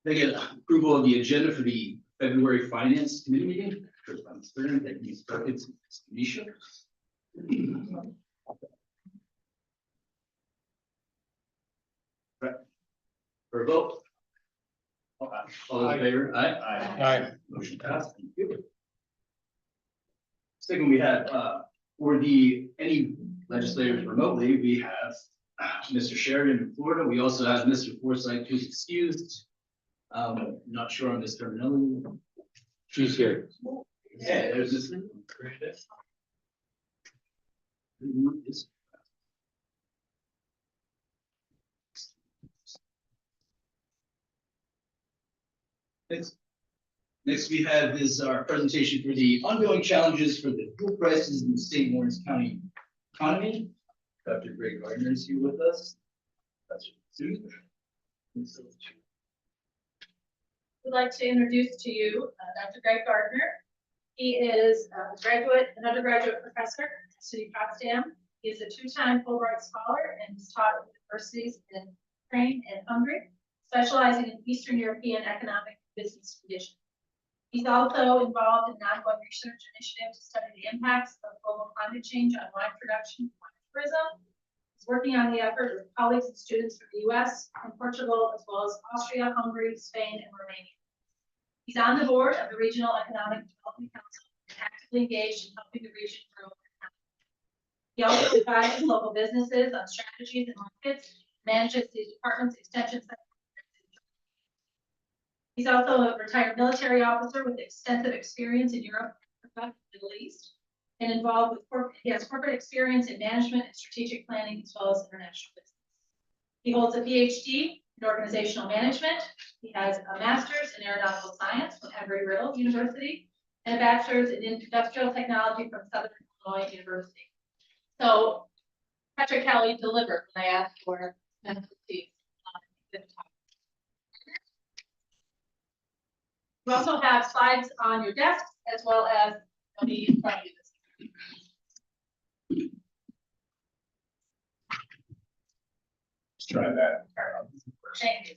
They get approval of the agenda for the February Finance Committee meeting. It's Misha. For a vote. All those in favor? Aye. Aye. Motion passed. Thank you. Second, we have, for any legislators remotely, we have Mr. Sheridan in Florida. We also have Mr. Forsythe, who's excused. Not sure on this terminology. She's here. Yeah, there's this. Next we have is our presentation for the ongoing challenges for the fuel prices in the St. Lawrence County economy. Dr. Greg Gardner is here with us. That's Susan. We'd like to introduce to you Dr. Greg Gardner. He is an undergraduate professor at SUNY Potsdam. He is a two-time Fulbright Scholar and has taught at universities in Ukraine and Hungary, specializing in Eastern European economic and business conditions. He's also involved in an ongoing research initiative to study the impacts of global climate change on wine production and wine tourism. He's working on the effort with colleagues and students from the US and Portugal, as well as Austria, Hungary, Spain, and Romania. He's on the board of the Regional Economic Development Council and actively engaged in helping the region grow. He also advises local businesses on strategies and markets, manages the department's extension center. He's also a retired military officer with extensive experience in Europe, Africa, and the Middle East, and involved with he has corporate experience in management and strategic planning, as well as international business. He holds a PhD in organizational management. He has a master's in aeronautical science from Embry-Riddle University and a bachelor's in industrial technology from Southern Illinois University. So Patrick Kelly delivered when I asked for expertise. You also have slides on your desks as well as the in front of you. Let's try that. Thank you.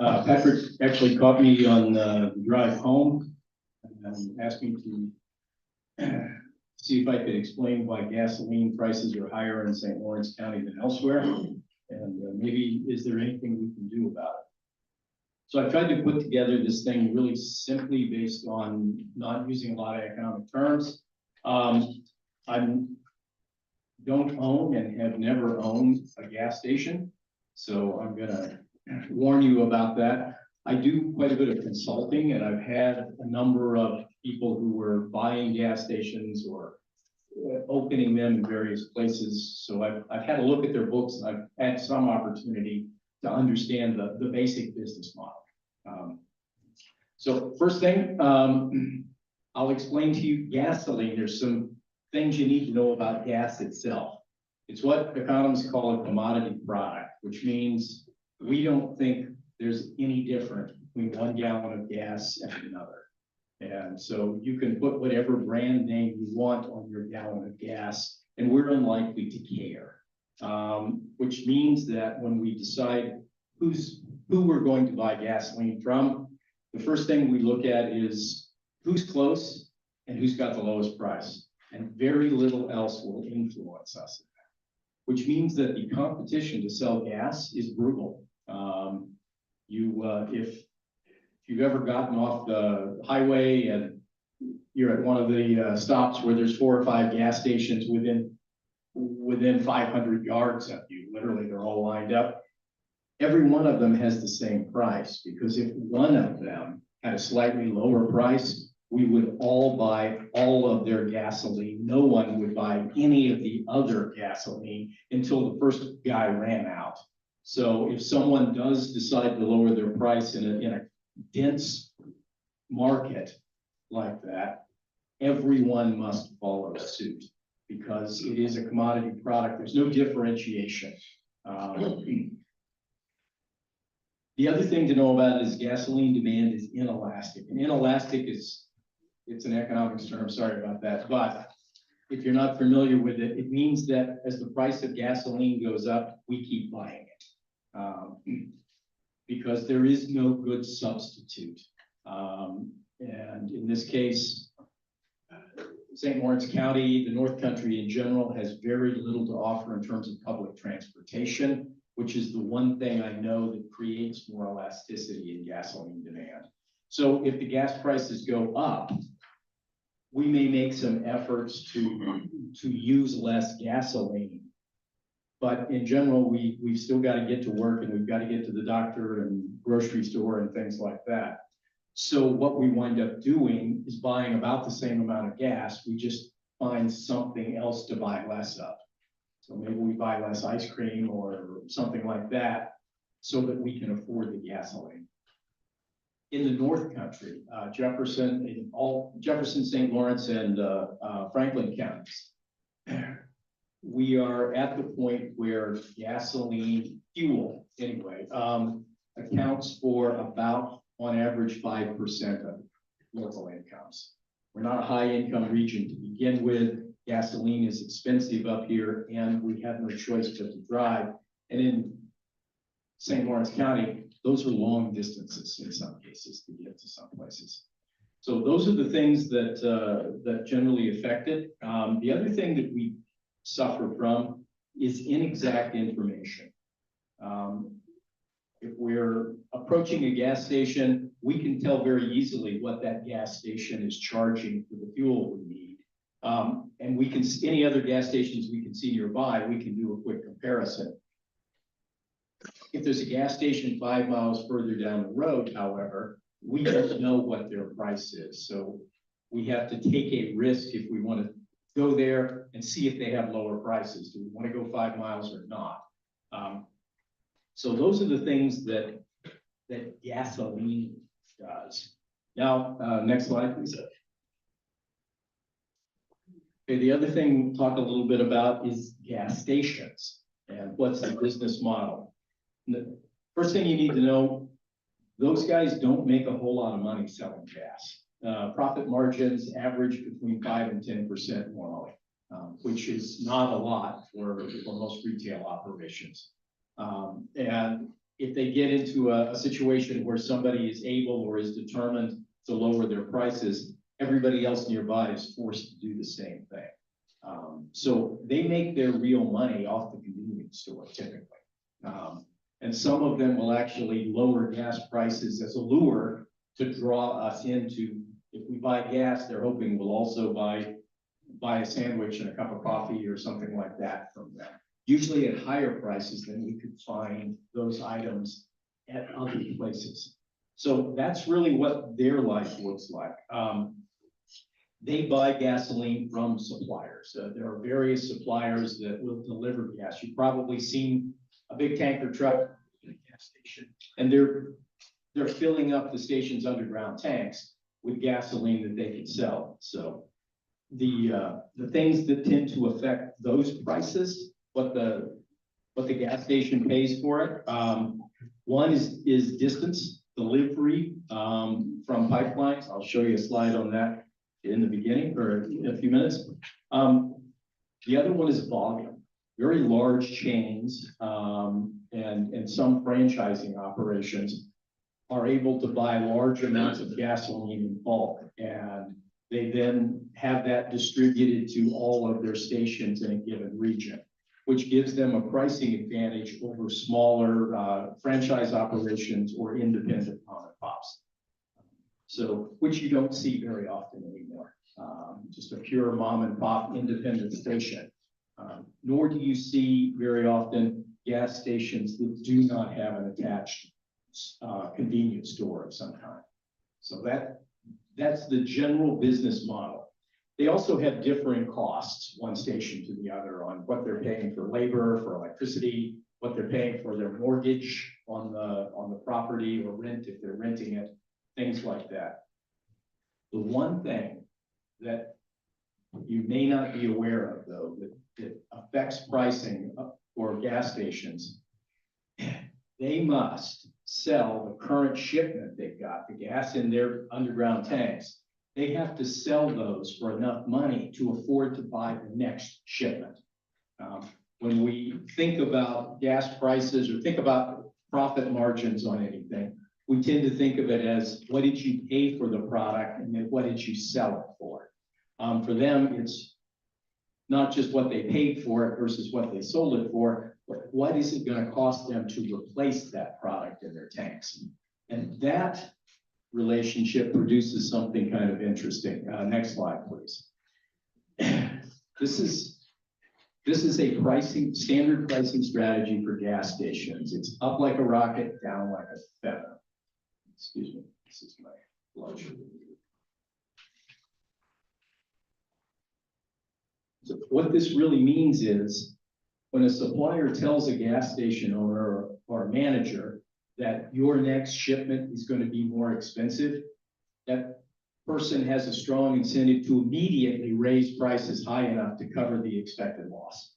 Patrick actually caught me on the drive home and asked me to see if I could explain why gasoline prices are higher in St. Lawrence County than elsewhere, and maybe is there anything we can do about it. So I tried to put together this thing really simply based on not using a lot of economic terms. I don't own and have never owned a gas station, so I'm gonna warn you about that. I do quite a bit of consulting, and I've had a number of people who were buying gas stations or opening them in various places. So I've had a look at their books, and I've had some opportunity to understand the basic business model. So first thing, I'll explain to you gasoline. There's some things you need to know about gas itself. It's what economists call a commodity product, which means we don't think there's any difference between 1 gallon of gas and another. And so you can put whatever brand name you want on your gallon of gas, and we're unlikely to care. Which means that when we decide who we're going to buy gasoline from, the first thing we look at is who's close and who's got the lowest price. And very little else will influence us. Which means that the competition to sell gas is brutal. If you've ever gotten off the highway and you're at one of the stops where there's 4 or 5 gas stations within 500 yards of you, literally they're all lined up. Every one of them has the same price, because if one of them had a slightly lower price, we would all buy all of their gasoline. No one would buy any of the other gasoline until the first guy ran out. So if someone does decide to lower their price in a dense market like that, everyone must follow suit, because it is a commodity product. There's no differentiation. The other thing to know about is gasoline demand is inelastic. And inelastic it's an economics term, sorry about that. But if you're not familiar with it, it means that as the price of gasoline goes up, we keep buying it. because there is no good substitute. And in this case, St. Lawrence County, the North Country in general, has very little to offer in terms of public transportation, which is the one thing I know that creates more elasticity in gasoline demand. So if the gas prices go up, we may make some efforts to use less gasoline. But in general, we've still got to get to work, and we've got to get to the doctor and grocery store and things like that. So what we wind up doing is buying about the same amount of gas. We just find something else to buy less of. So maybe we buy less ice cream or something like that so that we can afford the gasoline. In the North Country, Jefferson, St. Lawrence, and Franklin counties, we are at the point where gasoline fuel, anyway, accounts for about, on average, 5% of local incomes. We're not a high income region to begin with. Gasoline is expensive up here, and we have no choice but to drive. And in St. Lawrence County, those are long distances in some cases to get to some places. So those are the things that that generally affect it. The other thing that we suffer from is inexact information. If we're approaching a gas station, we can tell very easily what that gas station is charging for the fuel we need. And we can, any other gas stations we can see nearby, we can do a quick comparison. If there's a gas station 5 miles further down the road, however, we don't know what their price is. So we have to take a risk if we want to go there and see if they have lower prices. Do we want to go 5 miles or not? So those are the things that gasoline does. Now, next slide, please. Okay, the other thing we'll talk a little bit about is gas stations and what's the business model. The first thing you need to know, those guys don't make a whole lot of money selling gas. Profit margins average between 5 and 10% normally, which is not a lot for most retail operations. And if they get into a situation where somebody is able or is determined to lower their prices, everybody else nearby is forced to do the same thing. So they make their real money off the convenience store typically. And some of them will actually lower gas prices as a lure to draw us into, if we buy gas, they're hoping we'll also buy a sandwich and a cup of coffee or something like that from them. Usually at higher prices than we could find those items at other places. So that's really what their life looks like. They buy gasoline from suppliers. There are various suppliers that will deliver gas. You've probably seen a big tanker truck at a gas station, and they're filling up the station's underground tanks with gasoline that they can sell. So the things that tend to affect those prices, what the gas station pays for it, one is distance, delivery from pipelines. I'll show you a slide on that in the beginning or in a few minutes. The other one is volume. Very large chains and some franchising operations are able to buy large amounts of gasoline in bulk, and they then have that distributed to all of their stations in a given region, which gives them a pricing advantage over smaller franchise operations or independent mom and pops. So, which you don't see very often anymore. Just a pure mom and pop independent station. Nor do you see very often gas stations that do not have an attached convenience store of some kind. So that's the general business model. They also have differing costs, one station to the other, on what they're paying for labor, for electricity, what they're paying for their mortgage on the property or rent if they're renting it, things like that. The one thing that you may not be aware of, though, that affects pricing for gas stations, they must sell the current shipment they've got, the gas in their underground tanks. They have to sell those for enough money to afford to buy the next shipment. When we think about gas prices or think about profit margins on anything. We tend to think of it as what did you pay for the product and then what did you sell it for? For them, it's not just what they paid for it versus what they sold it for, but what is it going to cost them to replace that product in their tanks? And that relationship produces something kind of interesting. Next slide, please. This is a standard pricing strategy for gas stations. It's up like a rocket, down like a feather. Excuse me, this is my lunch. So what this really means is when a supplier tells a gas station owner or manager that your next shipment is going to be more expensive, that person has a strong incentive to immediately raise prices high enough to cover the expected loss.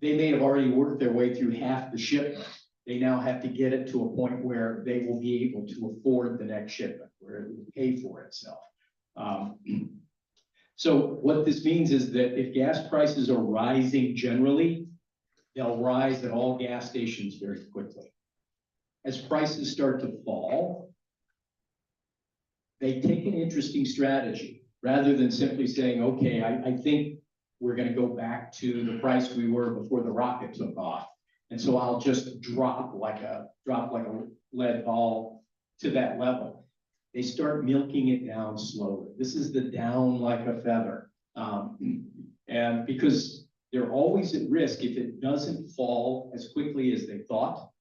They may have already worked their way through half the shipment. They now have to get it to a point where they will be able to afford the next shipment, where it will pay for itself. So what this means is that if gas prices are rising generally, they'll rise at all gas stations very quickly. As prices start to fall, they take an interesting strategy. Rather than simply saying, okay, I think we're going to go back to the price we were before the rocket took off. And so I'll just drop like a lead ball to that level. They start milking it down slowly. This is the down like a feather. And because they're always at risk if it doesn't fall as quickly as they thought,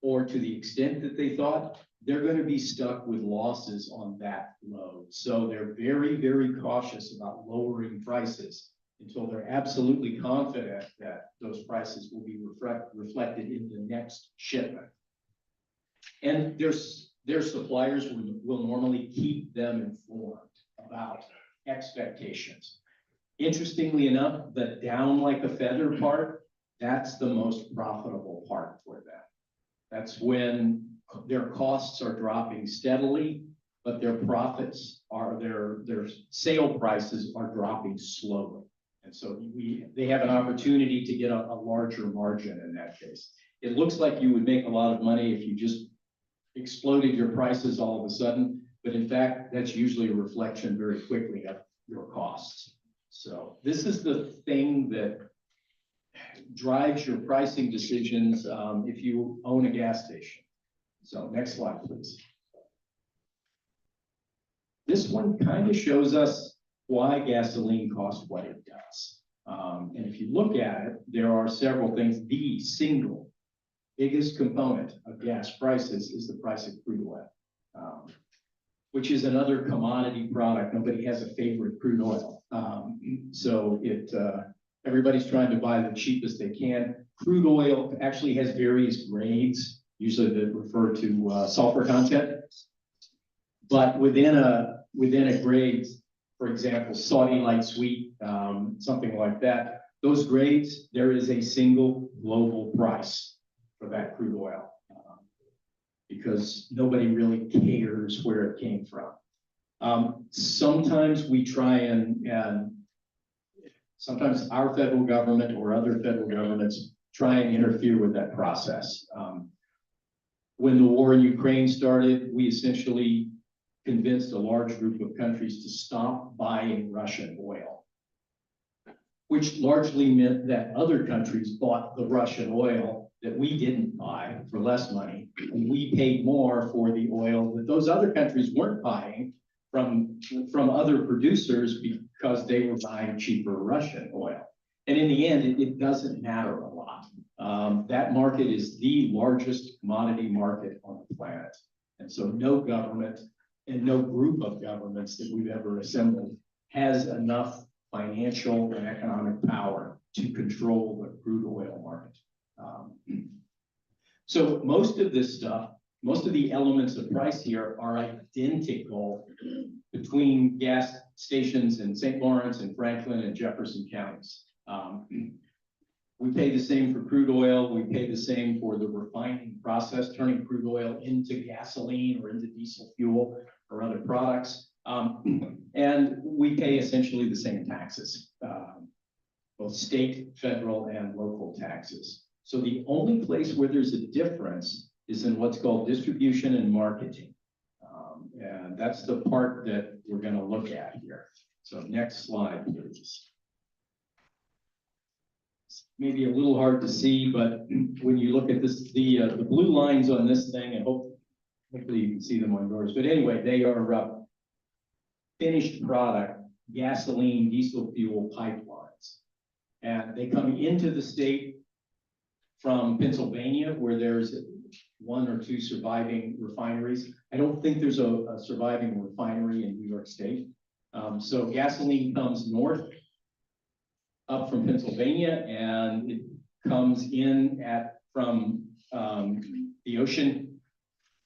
or to the extent that they thought, they're going to be stuck with losses on that load. So they're very, very cautious about lowering prices until they're absolutely confident that those prices will be reflected in the next shipment. And their suppliers will normally keep them informed about expectations. Interestingly enough, the down like a feather part, that's the most profitable part for them. That's when their costs are dropping steadily, but their profits are, their sale prices are dropping slowly. And so they have an opportunity to get a larger margin in that case. It looks like you would make a lot of money if you just exploded your prices all of a sudden, but in fact, that's usually a reflection very quickly of your costs. So this is the thing that drives your pricing decisions if you own a gas station. So next slide, please. This one kind of shows us why gasoline costs what it does. And if you look at it, there are several things. The single biggest component of gas prices is the price of crude oil, which is another commodity product. Nobody has a favorite crude oil. So everybody's trying to buy the cheapest they can. Crude oil actually has various grades, usually that refer to sulfur content. But within a grade, for example, Saudi light sweet, something like that, those grades, there is a single global price for that crude oil because nobody really cares where it came from. Sometimes we try and sometimes our federal government or other federal governments try and interfere with that process. When the war in Ukraine started, we essentially convinced a large group of countries to stop buying Russian oil, which largely meant that other countries bought the Russian oil that we didn't buy for less money, and we paid more for the oil that those other countries weren't buying from other producers because they were buying cheaper Russian oil. And in the end, it doesn't matter a lot. That market is the largest commodity market on the planet. And so no government and no group of governments that we've ever assembled has enough financial and economic power to control the crude oil market. So most of this stuff, most of the elements of price here are identical between gas stations in St. Lawrence and Franklin and Jefferson counties. We pay the same for crude oil. We pay the same for the refining process, turning crude oil into gasoline or into diesel fuel or other products. And we pay essentially the same taxes, both state, federal, and local taxes. So the only place where there's a difference is in what's called distribution and marketing. And that's the part that we're gonna look at here. So next slide, please. Maybe a little hard to see, but when you look at this, the blue lines on this thing, and hopefully you can see them on yours, but anyway, they are finished product, gasoline, diesel fuel pipelines. And they come into the state from Pennsylvania, where there's 1 or 2 surviving refineries. I don't think there's a surviving refinery in New York State. So gasoline comes north up from Pennsylvania, and it comes in from the ocean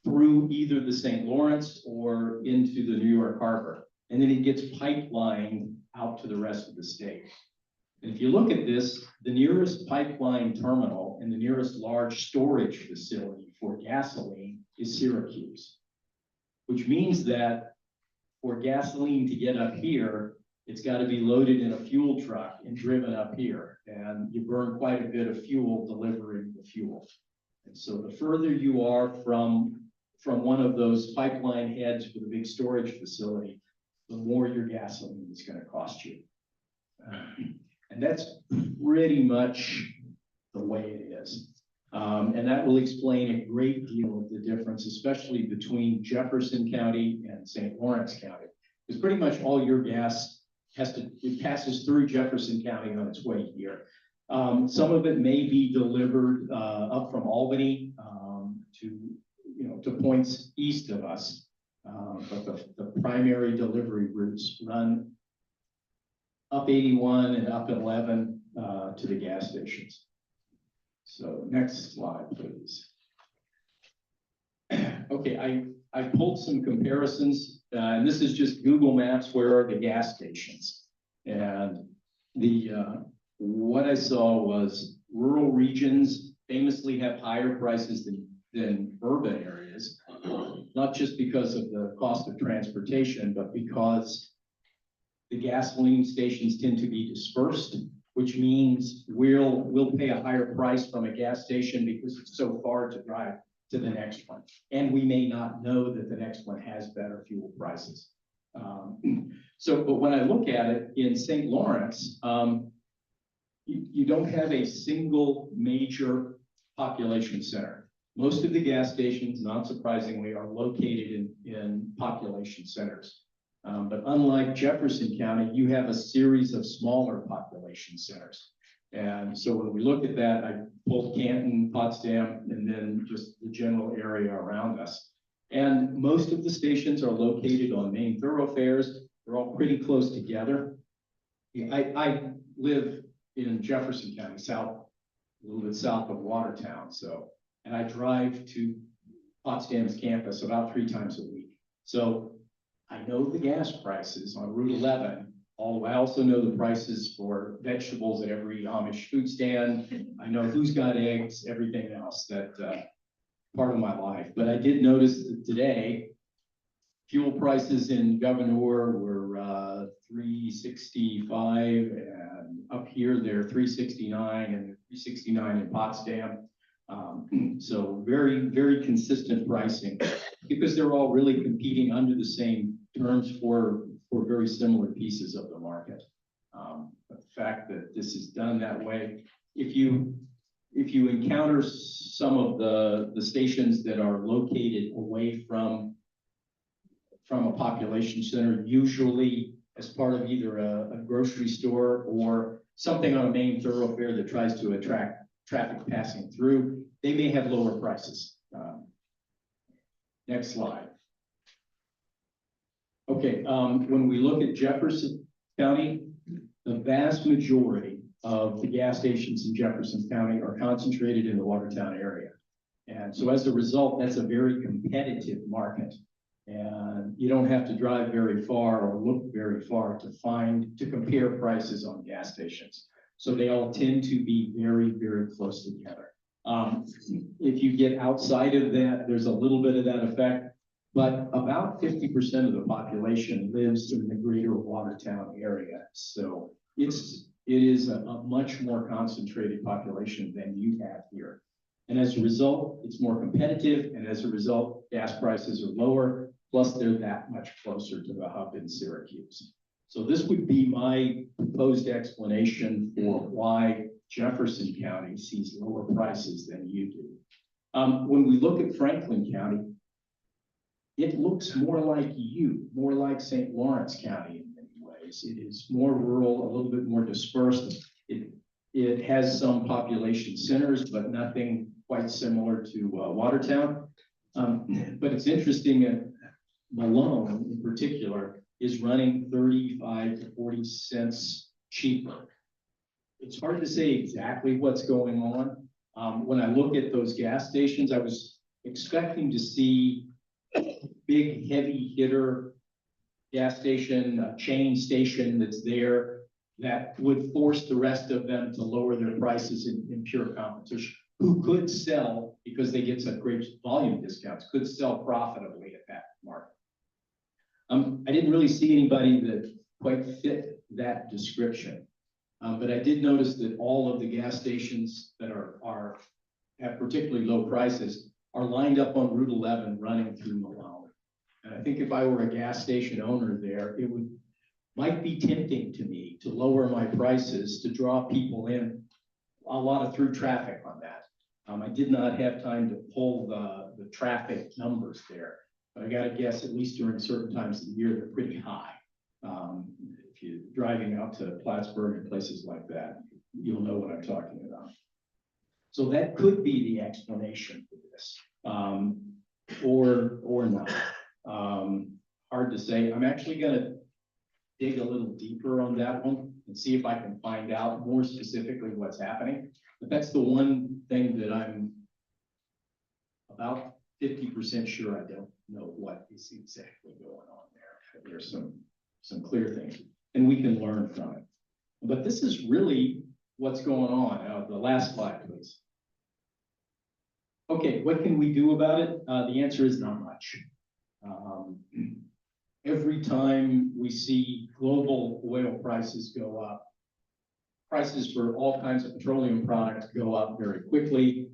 through either the St. Lawrence or into the New York Harbor. And then it gets pipelined out to the rest of the state. And if you look at this, the nearest pipeline terminal and the nearest large storage facility for gasoline is Syracuse, which means that for gasoline to get up here, it's got to be loaded in a fuel truck and driven up here. And you burn quite a bit of fuel delivering the fuel. And so the further you are from one of those pipeline heads with a big storage facility, the more your gasoline is going to cost you. And that's pretty much the way it is. And that will explain a great deal of the difference, especially between Jefferson County and St. Lawrence County. Because pretty much all your gas it passes through Jefferson County on its way here. Some of it may be delivered up from Albany to points east of us. But the primary delivery routes run up 81 and up 11 to the gas stations. So next slide, please. Okay, I pulled some comparisons, and this is just Google Maps. Where are the gas stations? And what I saw was rural regions famously have higher prices than urban areas, not just because of the cost of transportation, but because the gasoline stations tend to be dispersed, which means we'll pay a higher price from a gas station because it's so far to drive to the next one. And we may not know that the next one has better fuel prices. But when I look at it in St. Lawrence, you don't have a single major population center. Most of the gas stations, not surprisingly, are located in population centers. But unlike Jefferson County, you have a series of smaller population centers. And so when we look at that, I pulled Canton, Potsdam, and then just the general area around us. And most of the stations are located on main thoroughfares. They're all pretty close together. I live in Jefferson County, a little bit south of Watertown. And I drive to Potsdam's campus about 3 times a week. So I know the gas prices on Route 11. I also know the prices for vegetables at every Amish food stand. I know who's got eggs, everything else, that part of my life. But I did notice that today, fuel prices in Governor were $3.65, and up here they're $3.69 and $3.69 in Potsdam. So very, very consistent pricing because they're all really competing under the same terms for very similar pieces of the market. But the fact that this is done that way, if you encounter some of the stations that are located away from a population center, usually as part of either a grocery store or something on a main thoroughfare that tries to attract traffic passing through, they may have lower prices. Next slide. Okay, when we look at Jefferson County, the vast majority of the gas stations in Jefferson County are concentrated in the Watertown area. And so as a result, that's a very competitive market. And you don't have to drive very far or look very far to compare prices on gas stations. So they all tend to be very, very close together. If you get outside of that, there's a little bit of that effect, but about 50% of the population lives in the greater Watertown area. So it's it is a much more concentrated population than you have here. And as a result, it's more competitive, and as a result, gas prices are lower, plus they're that much closer to the hub in Syracuse. So this would be my proposed explanation for why Jefferson County sees lower prices than you do. When we look at Franklin County, it looks more like you, more like St. Lawrence County in many ways. It is more rural, a little bit more dispersed. It has some population centers, but nothing quite similar to Watertown. But it's interesting, Malone in particular is running 35 to 40 cents cheaper. It's hard to say exactly what's going on. When I look at those gas stations, I was expecting to see big heavy hitter gas station, a chain station that's there that would force the rest of them to lower their prices in pure competition, who could sell, because they get such great volume discounts, could sell profitably at that market. I didn't really see anybody that quite fit that description. But I did notice that all of the gas stations that are at particularly low prices are lined up on Route 11 running through Malone. And I think if I were a gas station owner there, it might be tempting to me to lower my prices to draw people in, a lot of through traffic on that. I did not have time to pull the traffic numbers there, but I gotta guess at least during certain times of the year, they're pretty high. If you're driving out to Plattsburgh and places like that, you'll know what I'm talking about. So that could be the explanation for this, or not. Hard to say. I'm actually gonna dig a little deeper on that one and see if I can find out more specifically what's happening. But that's the one thing that I'm about 50% sure I don't know what is exactly going on there. There's some clear things, and we can learn from it. But this is really what's going on. The last slide, please. Okay, what can we do about it? The answer is not much. Every time we see global oil prices go up, prices for all kinds of petroleum products go up very quickly.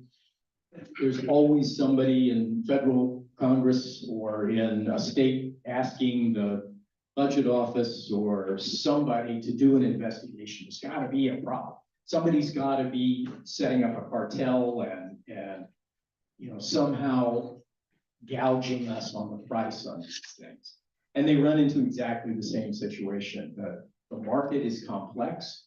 There's always somebody in federal Congress or in a state asking the budget office or somebody to do an investigation. There's got to be a problem. Somebody's got to be setting up a cartel and somehow gouging us on the price on these things. And they run into exactly the same situation. The market is complex.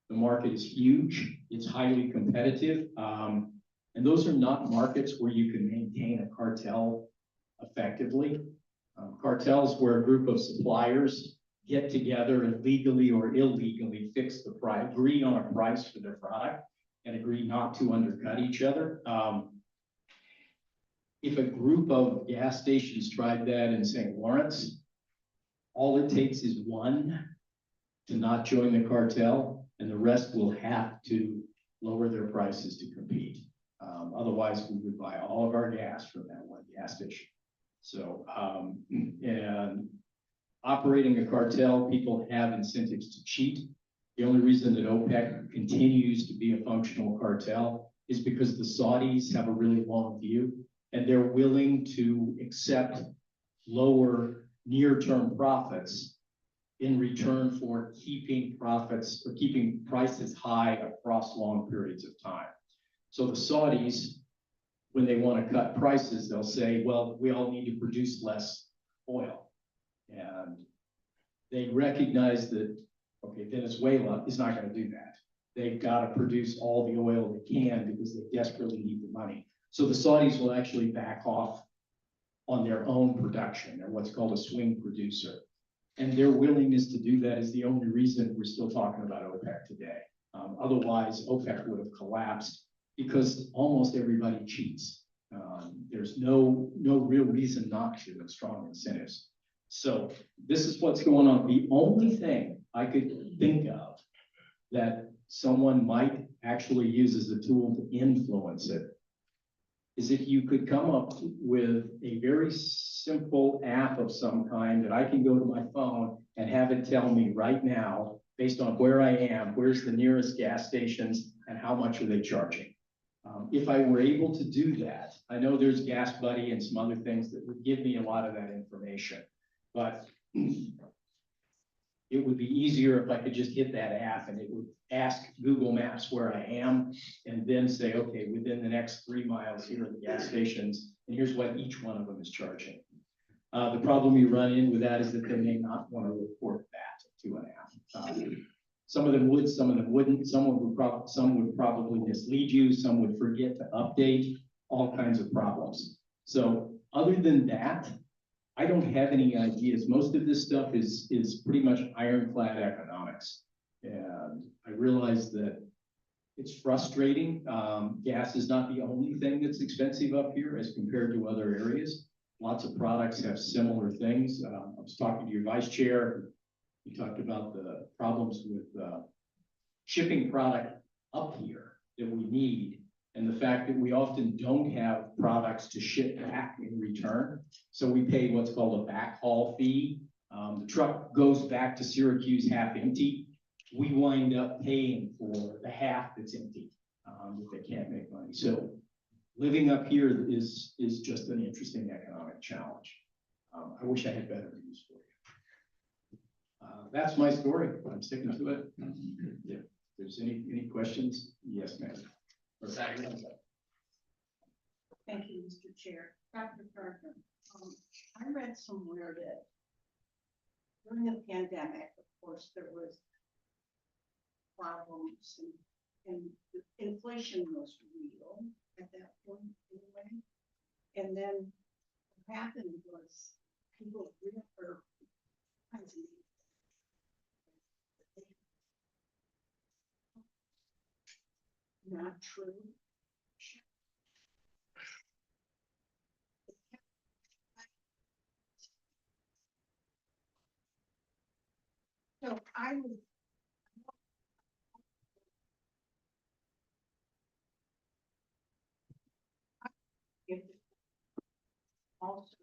The market is huge. It's highly competitive. And those are not markets where you can maintain a cartel effectively. Cartels where a group of suppliers get together and legally or illegally fix the price, agree on a price for their product, and agree not to undercut each other. If a group of gas stations tried that in St. Lawrence, all it takes is one to not join the cartel, and the rest will have to lower their prices to compete. Otherwise, we would buy all of our gas from that one gas station. So, and operating a cartel, people have incentives to cheat. The only reason that OPEC continues to be a functional cartel is because the Saudis have a really long view, and they're willing to accept lower near-term profits in return for keeping profits or keeping prices high across long periods of time. So the Saudis, when they want to cut prices, they'll say, well, we all need to produce less oil. And they recognize that, okay, Venezuela is not going to do that. They've got to produce all the oil they can because they desperately need the money. So the Saudis will actually back off on their own production. They're what's called a swing producer. And their willingness to do that is the only reason we're still talking about OPEC today. Otherwise, OPEC would have collapsed because almost everybody cheats. There's no real reason not to, and strong incentives. So this is what's going on. The only thing I could think of that someone might actually use as a tool to influence it is if you could come up with a very simple app of some kind that I can go to my phone and have it tell me right now based on where I am, where's the nearest gas stations, and how much are they charging. If I were able to do that, I know there's Gas Buddy and some other things that would give me a lot of that information, but it would be easier if I could just hit that app and it would ask Google Maps where I am and then say, okay, within the next 3 miles, here are the gas stations, and here's what each one of them is charging. The problem you run in with that is that they may not want to report that to an app. Some of them would, some of them wouldn't. Some would probably mislead you. Some would forget to update. All kinds of problems. So other than that, I don't have any ideas. Most of this stuff is pretty much ironclad economics, and I realize that it's frustrating. Gas is not the only thing that's expensive up here as compared to other areas. Lots of products have similar things. I was talking to your vice chair. He talked about the problems with shipping product up here that we need, and the fact that we often don't have products to ship back in return. So we pay what's called a backhaul fee. The truck goes back to Syracuse half empty. We wind up paying for the half that's empty if they can't make money. So living up here is just an interesting economic challenge. I wish I had better news for you. That's my story. I'm sticking to it. Yeah. If there's any questions, yes, ma'am. Thank you, Mr. Chair. Dr. Gardner, I read somewhere that during the pandemic, of course, there was problems and inflation was real at that point anyway. And then what happened was people were kinds of not true. So I would. If also.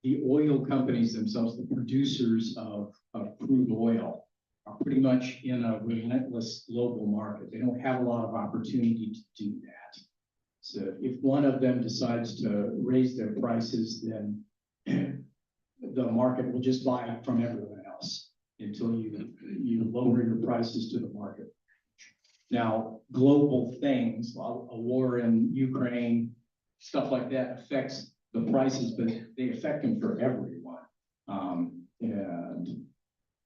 The oil companies themselves, the producers of crude oil, are pretty much in a relentless global market. They don't have a lot of opportunity to do that. So if one of them decides to raise their prices, then the market will just buy from everyone else until you lower your prices to the market. Now, global things, a war in Ukraine, stuff like that affects the prices, but they affect them for everyone. And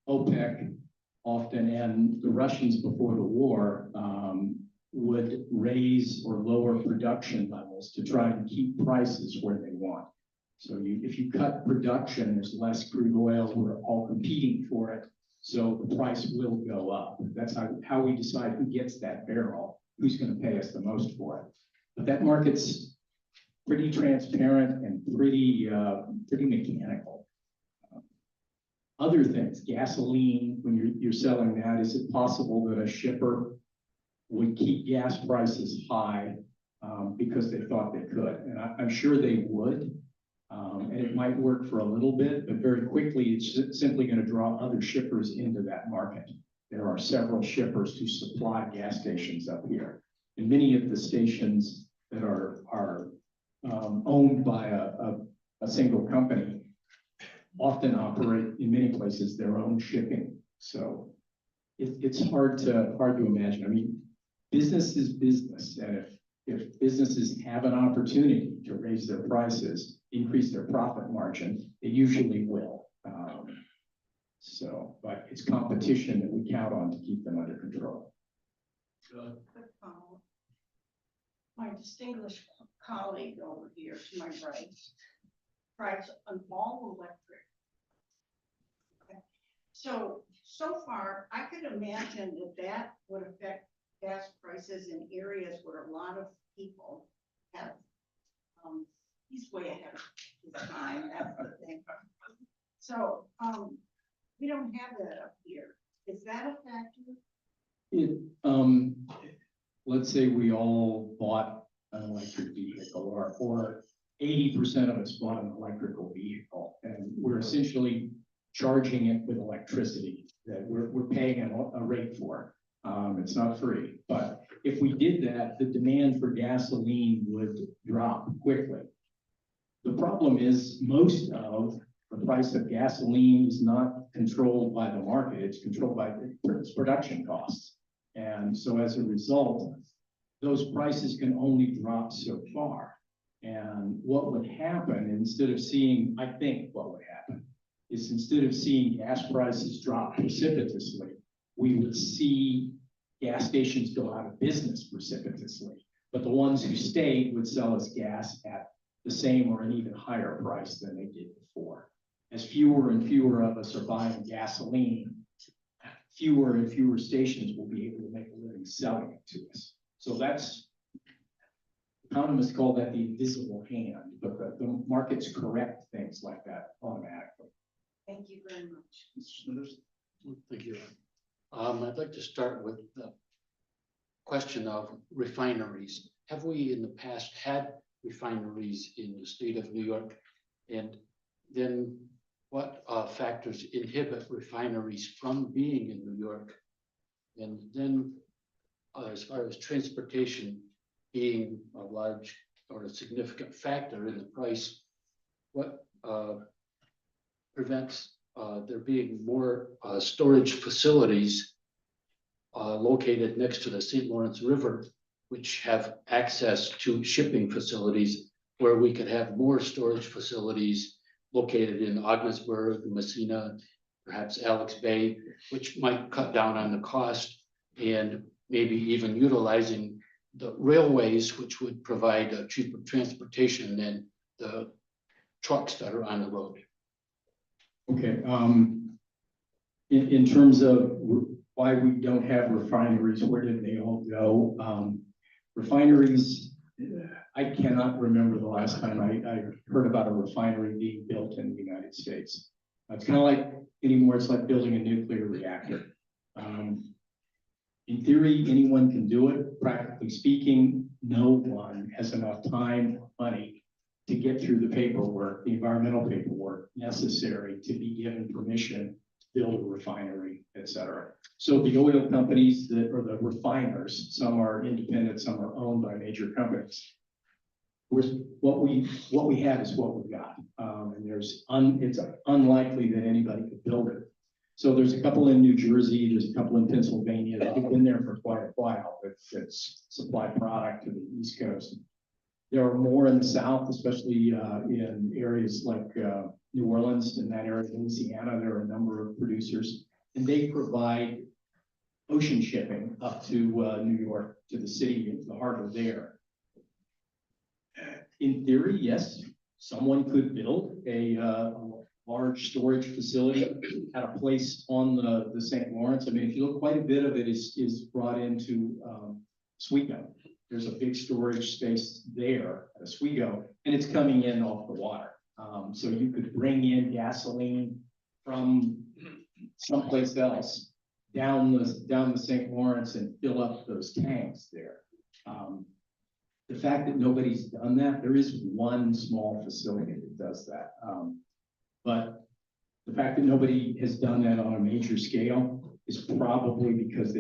OPEC often, and the Russians before the war, would raise or lower production levels to try and keep prices where they want. So if you cut production, there's less crude oil, we're all competing for it, so the price will go up. That's how we decide who gets that barrel, who's going to pay us the most for it. But that market's pretty transparent and pretty mechanical. Other things, gasoline, when you're selling that, is it possible that a shipper would keep gas prices high because they thought they could? And I'm sure they would. And it might work for a little bit, but very quickly, it's simply going to draw other shippers into that market. There are several shippers who supply gas stations up here. And many of the stations that are owned by a single company often operate in many places their own shipping. So it's hard to imagine. I mean, business is business, and if businesses have an opportunity to raise their prices, increase their profit margin, they usually will. But it's competition that we count on to keep them under control. My distinguished colleague over here to my right drives an all electric. Okay. So far, I could imagine that would affect gas prices in areas where a lot of people have, he's way ahead of his time, that's the thing. So, we don't have that up here. Is that a factor? let's say we all bought an electric vehicle or 80% of us bought an electrical vehicle and we're essentially charging it with electricity that we're paying a rate for. It's not free, but if we did that, the demand for gasoline would drop quickly. The problem is most of the price of gasoline is not controlled by the market, it's controlled by its production costs. And so as a result, those prices can only drop so far. And what would happen, instead of seeing, I think what would happen, is instead of seeing gas prices drop precipitously, we would see gas stations go out of business precipitously. But the ones who stayed would sell us gas at the same or an even higher price than they did before. As fewer and fewer of us are buying gasoline, fewer and fewer stations will be able to make a living selling it to us. So that's, economists call that the invisible hand, but the markets correct things like that automatically. Thank you very much. Thank you. I'd like to start with the question of refineries. Have we in the past had refineries in the state of New York? And then what factors inhibit refineries from being in New York? And then as far as transportation being a large or a significant factor in the price, what prevents there being more storage facilities located next to the St. Lawrence River, which have access to shipping facilities where we could have more storage facilities located in Ogdensburg, Messina, perhaps Alex Bay, which might cut down on the cost and maybe even utilizing the railways, which would provide a cheaper transportation than the trucks that are on the road. Okay, in terms of why we don't have refineries, where did they all go? Refineries, I cannot remember the last time I heard about a refinery being built in the United States. It's kind of like anymore, it's like building a nuclear reactor. In theory, anyone can do it. Practically speaking, no one has enough time or money to get through the paperwork, the environmental paperwork necessary to be given permission to build a refinery, et cetera. So the oil companies that are the refiners, some are independent, some are owned by major companies. What we have is what we've got. And it's unlikely that anybody could build it. So there's a couple in New Jersey, there's a couple in Pennsylvania that have been there for quite a while that supply product to the East Coast. There are more in the South, especially in areas like New Orleans and that area of Louisiana. There are a number of producers, and they provide ocean shipping up to New York, to the city, the harbor there. In theory, yes, someone could build a large storage facility at a place on the St. Lawrence. I mean, if you look, quite a bit of it is brought into Oswego. There's a big storage space there at Oswego, and it's coming in off the water. So you could bring in gasoline from someplace else down the St. Lawrence and fill up those tanks there. The fact that nobody's done that, there is one small facility that does that. But the fact that nobody has done that on a major scale is probably because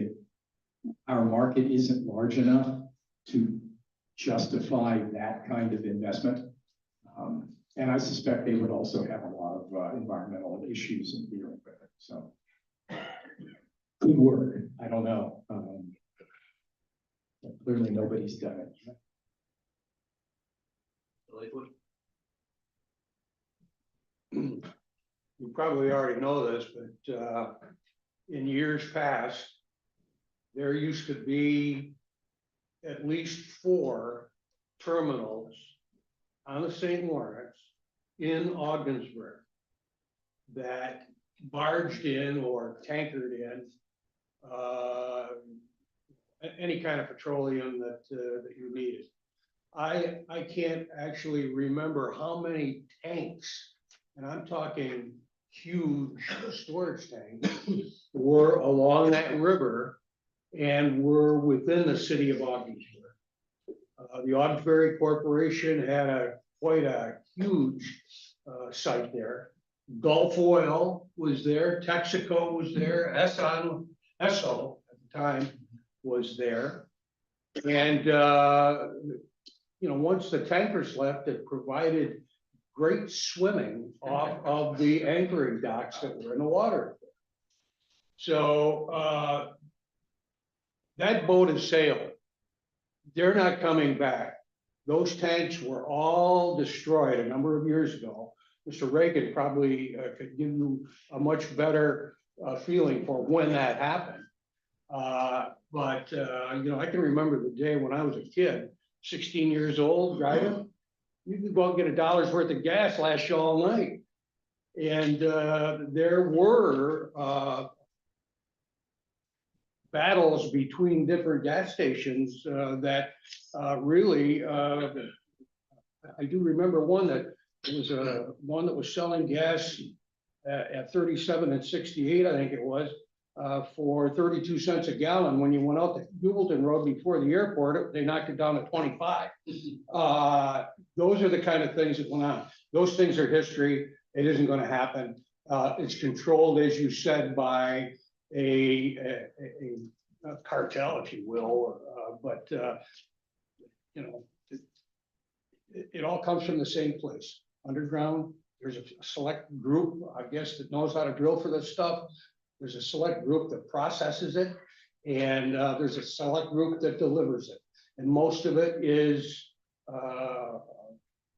our market isn't large enough to justify that kind of investment. And I suspect they would also have a lot of environmental issues in dealing with it. So good work. I don't know. Clearly nobody's done it. You probably already know this, but in years past, there used to be at least 4 terminals on the St. Lawrence in Ogdensburg that barged in or tankered in any kind of petroleum that you needed. I can't actually remember how many tanks, and I'm talking huge storage tanks, were along that river and were within the city of Ogdensburg. The Ogdensbury Corporation had quite a huge site there. Gulf Oil was there, Texaco was there, Esso at the time was there. And, once the tankers left, it provided great swimming off of the anchoring docks that were in the water. So, that boat has sailed. They're not coming back. Those tanks were all destroyed a number of years ago. Mr. Reagan probably could give you a much better feeling for when that happened. But I can remember the day when I was a kid, 16 years old, driving. You could go out and get $1 worth of gas, last you all night. And there were battles between different gas stations that really, I do remember one that was one that was selling gas at 37 and 68, I think it was, for 32 cents a gallon. When you went out the Hubleton Road before the airport, they knocked it down to 25. Those are the kind of things that went on. Those things are history. It isn't going to happen. It's controlled, as you said, by a cartel, if you will, but it all comes from the same place, underground. There's a select group, I guess, that knows how to drill for this stuff. There's a select group that processes it, and there's a select group that delivers it. And most of it is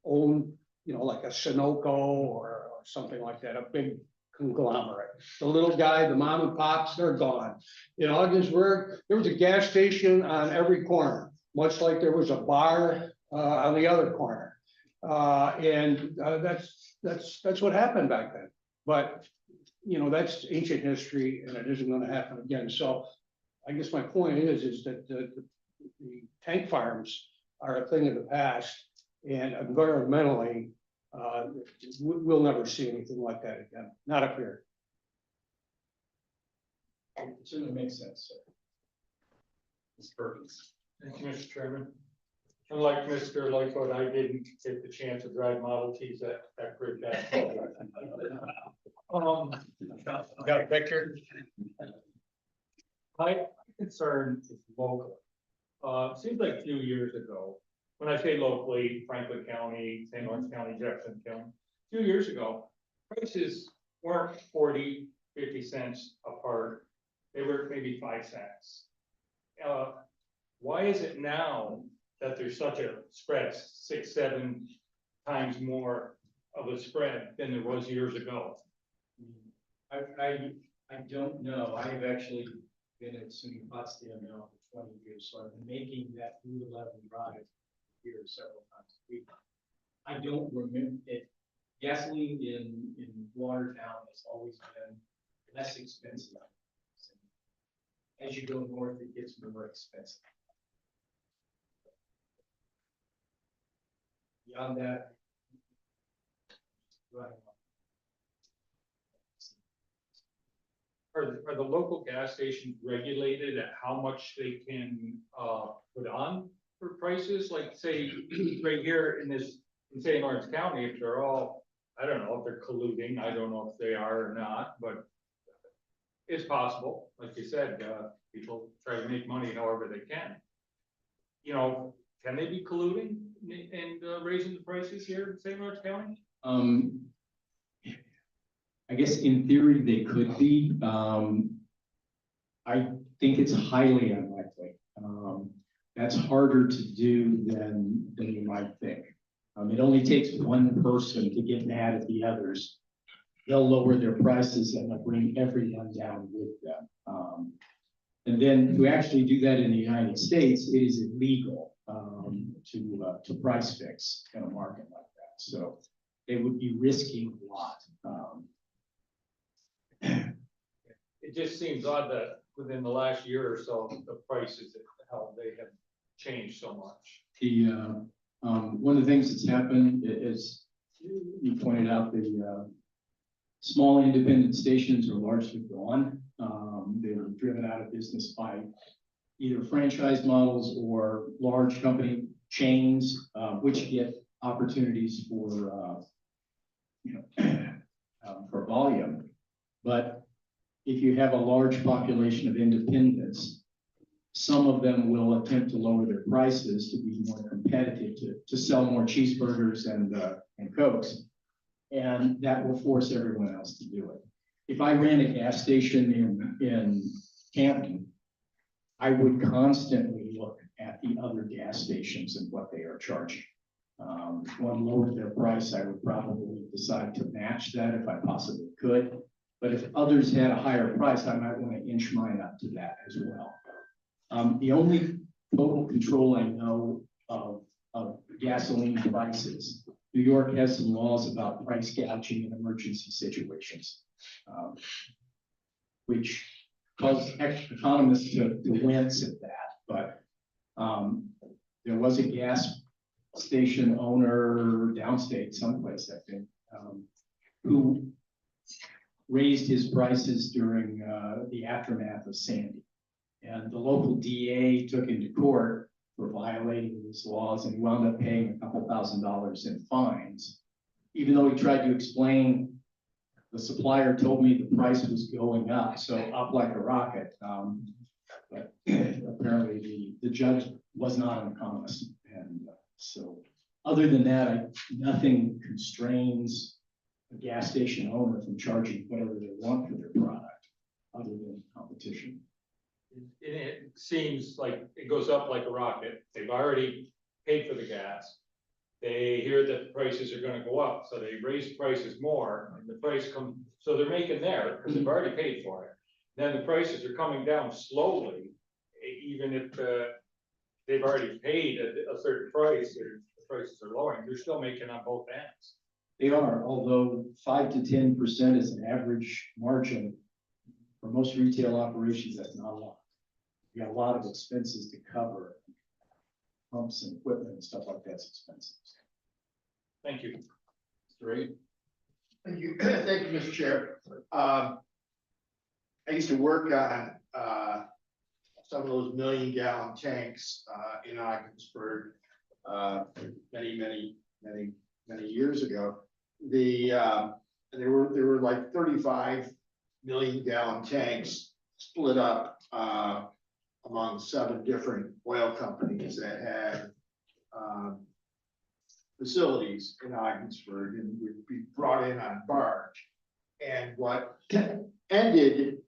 owned, like a Sunoco or something like that, a big conglomerate. The little guy, the mom and pops, they're gone. In Ogdensburg, there was a gas station on every corner, much like there was a bar on the other corner. That's what happened back then. But that's ancient history, and it isn't going to happen again. So I guess my point is that the tank farms are a thing of the past, and environmentally, we'll never see anything like that again. Not up here. It certainly makes sense, sir. Ms. Perkins. Thank you, Mr. Chairman. Unlike Mr. Lightfoot, I didn't get the chance to drive Model Ts that great back. Got a picture? My concern is local. Seems like a few years ago, when I say locally, Franklin County, St. Lawrence County, Jefferson County, a few years ago, prices weren't 40, 50 cents apart. They were maybe 5 cents. Why is it now that there's such a spread, 6, 7 times more of a spread than there was years ago? I don't know. I have actually been at SUNY Potsdam now for 20 years, so I've been making that Route 11 drive here several times a week. I don't remember it. Gasoline in Watertown has always been less expensive. As you go north, it gets more expensive. Beyond that, Are the local gas stations regulated at how much they can put on for prices? Like, say, right here in St. Lawrence County, if they're all, I don't know if they're colluding, I don't know if they are or not, but it's possible. Like you said, people try to make money however they can. Can they be colluding and raising the prices here in St. Lawrence County? I guess in theory they could be. I think it's highly unlikely. That's harder to do than you might think. It only takes one person to get mad at the others. They'll lower their prices and they'll bring everyone down with them. And then to actually do that in the United States, it is illegal to price fix in a market like that. So they would be risking a lot. It just seems odd that within the last year or so, the prices, how they have changed so much. One of the things that's happened is, you pointed out, the small independent stations are largely gone. They were driven out of business by either franchise models or large company chains, which get opportunities for, for volume. But if you have a large population of independents, some of them will attempt to lower their prices to be more competitive, to sell more cheeseburgers and Cokes. And that will force everyone else to do it. If I ran a gas station in Canton, I would constantly look at the other gas stations and what they are charging. If one lowered their price, I would probably decide to match that if I possibly could. But if others had a higher price, I might want to inch mine up to that as well. The only total control I know of gasoline prices, New York has some laws about price gouging in emergency situations, which cause economists to wince at that. But there was a gas station owner downstate someplace, I think, who raised his prices during the aftermath of Sandy. And the local DA took him to court for violating these laws, and he wound up paying a couple $1,000s in fines. Even though he tried to explain, the supplier told me the price was going up, so up like a rocket. But apparently the judge was not an economist. And so other than that, nothing constrains a gas station owner from charging whatever they want for their product, other than competition. It seems like it goes up like a rocket. They've already paid for the gas. They hear that the prices are gonna go up, so they raise prices more, and the price comes, so they're making there, because they've already paid for it. Then the prices are coming down slowly, even if, they've already paid a certain price, or the prices are lowering, they're still making on both ends. They are, although 5 to 10% is an average margin for most retail operations, that's not a lot. You got a lot of expenses to cover. Pumps and equipment and stuff like that's expensive. Thank you. Great. Thank you, thank you, Mr. Chair. I used to work on some of those 1-million-gallon tanks in Ogdensburg many years ago. There were like 35 million-gallon tanks split up among 7 different oil companies that had facilities in Ogdensburg and would be brought in on barge. And what ended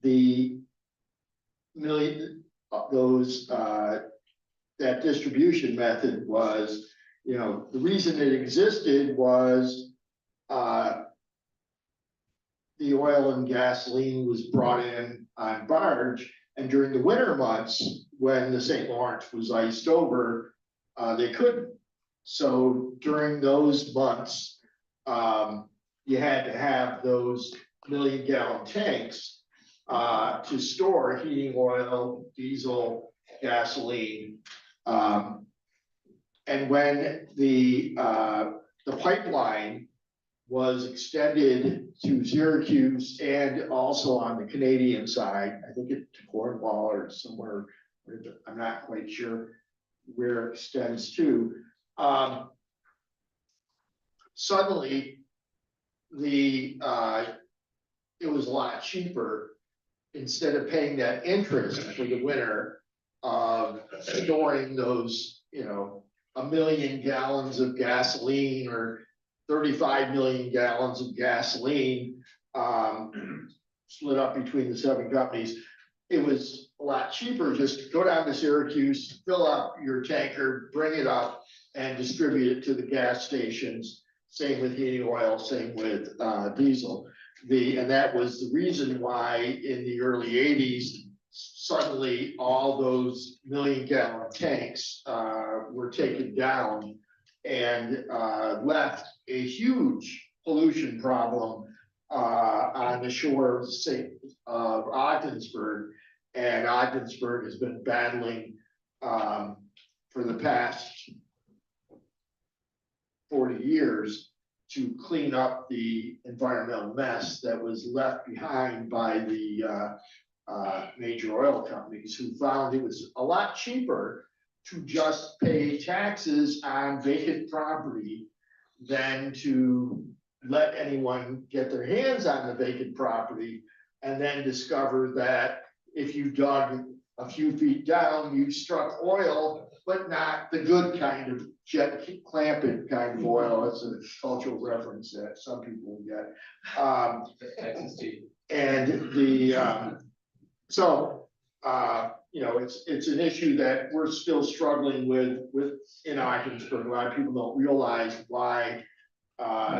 the that distribution method was, the reason it existed was the oil and gasoline was brought in on barge, and during the winter months when the St. Lawrence was iced over, they couldn't. So during those months, you had to have those 1-million-gallon tanks to store heating oil, diesel, gasoline. And when the pipeline was extended to Syracuse and also on the Canadian side, I think to Cornwall or somewhere, I'm not quite sure where it extends to. Suddenly, it was a lot cheaper, instead of paying that interest for the winter of storing those, 1 million gallons of gasoline or 35 million gallons of gasoline split up between the 7 companies. It was a lot cheaper just to go down to Syracuse, fill up your tanker, bring it up, and distribute it to the gas stations. Same with heating oil, same with diesel. And that was the reason why in the early 80s, suddenly all those 1-million-gallon tanks were taken down and left a huge pollution problem on the shore of Ogdensburg. And Ogdensburg has been battling for the past 40 years to clean up the environmental mess that was left behind by the major oil companies who found it was a lot cheaper to just pay taxes on vacant property than to let anyone get their hands on the vacant property and then discover that if you dug a few feet down, you struck oil, but not the good kind of jet clamping kind of oil. It's a cultural reference that some people will get. Texas tea. And the, so, you know, it's an issue that we're still struggling with in Ogdensburg. A lot of people don't realize why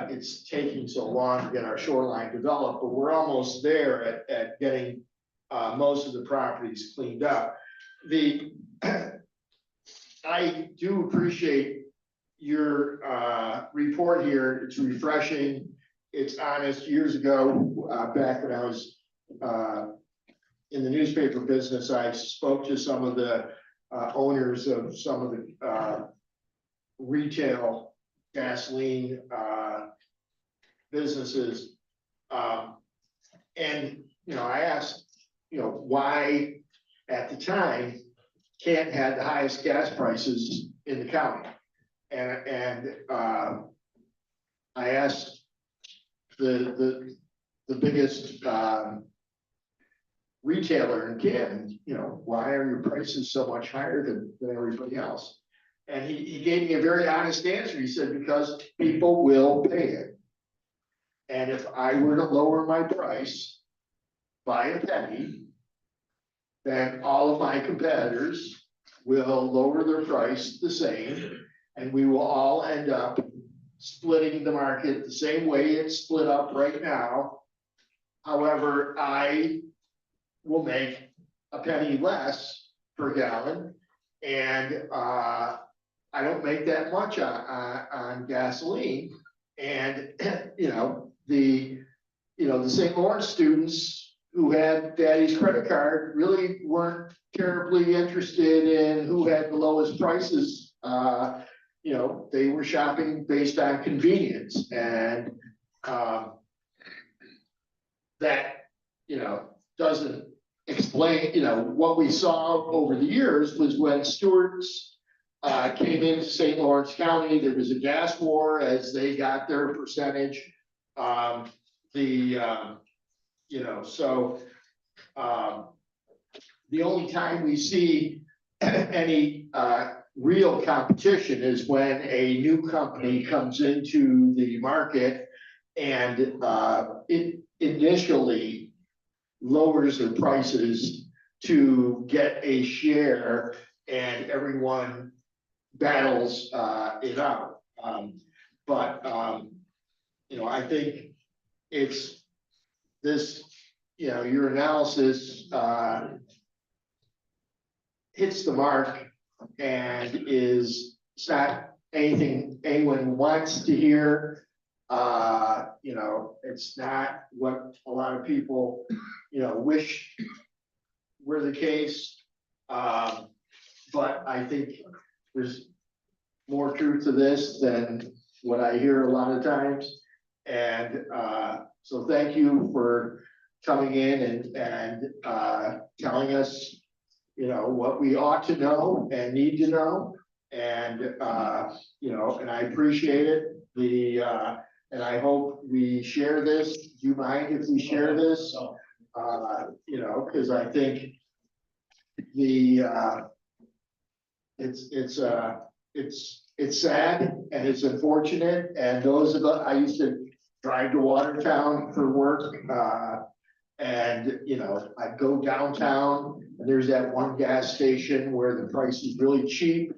it's taking so long to get our shoreline developed, but we're almost there at getting most of the properties cleaned up. I do appreciate your report here. It's refreshing. It's honest. Years ago, back when I was in the newspaper business, I spoke to some of the owners of some of the retail gasoline businesses. And, you know, I asked, you know, why at the time Canton had the highest gas prices in the county. And I asked the biggest retailer in Canton, you know, why are your prices so much higher than everybody else? And he gave me a very honest answer. He said, because people will pay it. And if I were to lower my price by a penny, then all of my competitors will lower their price the same, and we will all end up splitting the market the same way it's split up right now. However, I will make a penny less per gallon, and I don't make that much on gasoline. And you know, the St. Lawrence students who had daddy's credit card really weren't terribly interested in who had the lowest prices. You know, they were shopping based on convenience, and that, you know, doesn't explain, you know, what we saw over the years was when Stewart's came into St. Lawrence County, there was a gas war as they got their percentage. You know, so the only time we see any real competition is when a new company comes into the market and it initially lowers their prices to get a share, and everyone battles it out. You know, I think it's this, you know, your analysis hits the mark and it's not anything anyone wants to hear. You know, it's not what a lot of people, you know, wish were the case. But I think there's more truth to this than what I hear a lot of times. And so thank you for coming in and telling us, you know, what we ought to know and need to know. And, you know, and I appreciate it. And I hope we share this. Do you mind if we share this? You know, because I think it's sad and it's unfortunate. And those of us, I used to drive to Watertown for work. And, you know, I'd go downtown and there's that one gas station where the price is really cheap.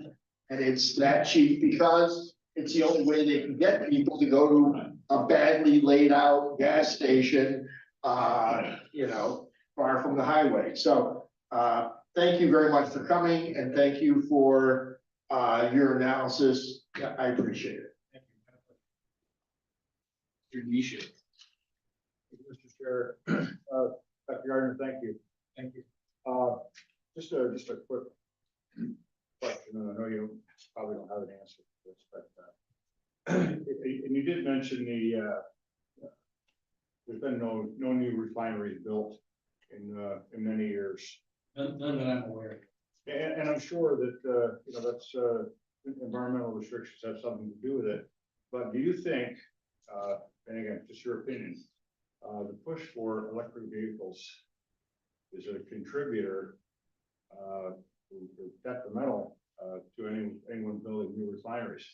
And it's that cheap because it's the only way they can get people to go to a badly laid out gas station, you know, far from the highway. So thank you very much for coming, and thank you for your analysis. I appreciate it. Your niche. Mr. Chair, Dr. Gardner, thank you. Thank you. Just a quick question, and I know you probably don't have an answer to this, but and you did mention there's been no new refineries built in many years. None that I'm aware of. And I'm sure that, that's, environmental restrictions have something to do with it. But do you think, and again, just your opinion, the push for electric vehicles, is it a contributor, detrimental, to anyone building new refineries?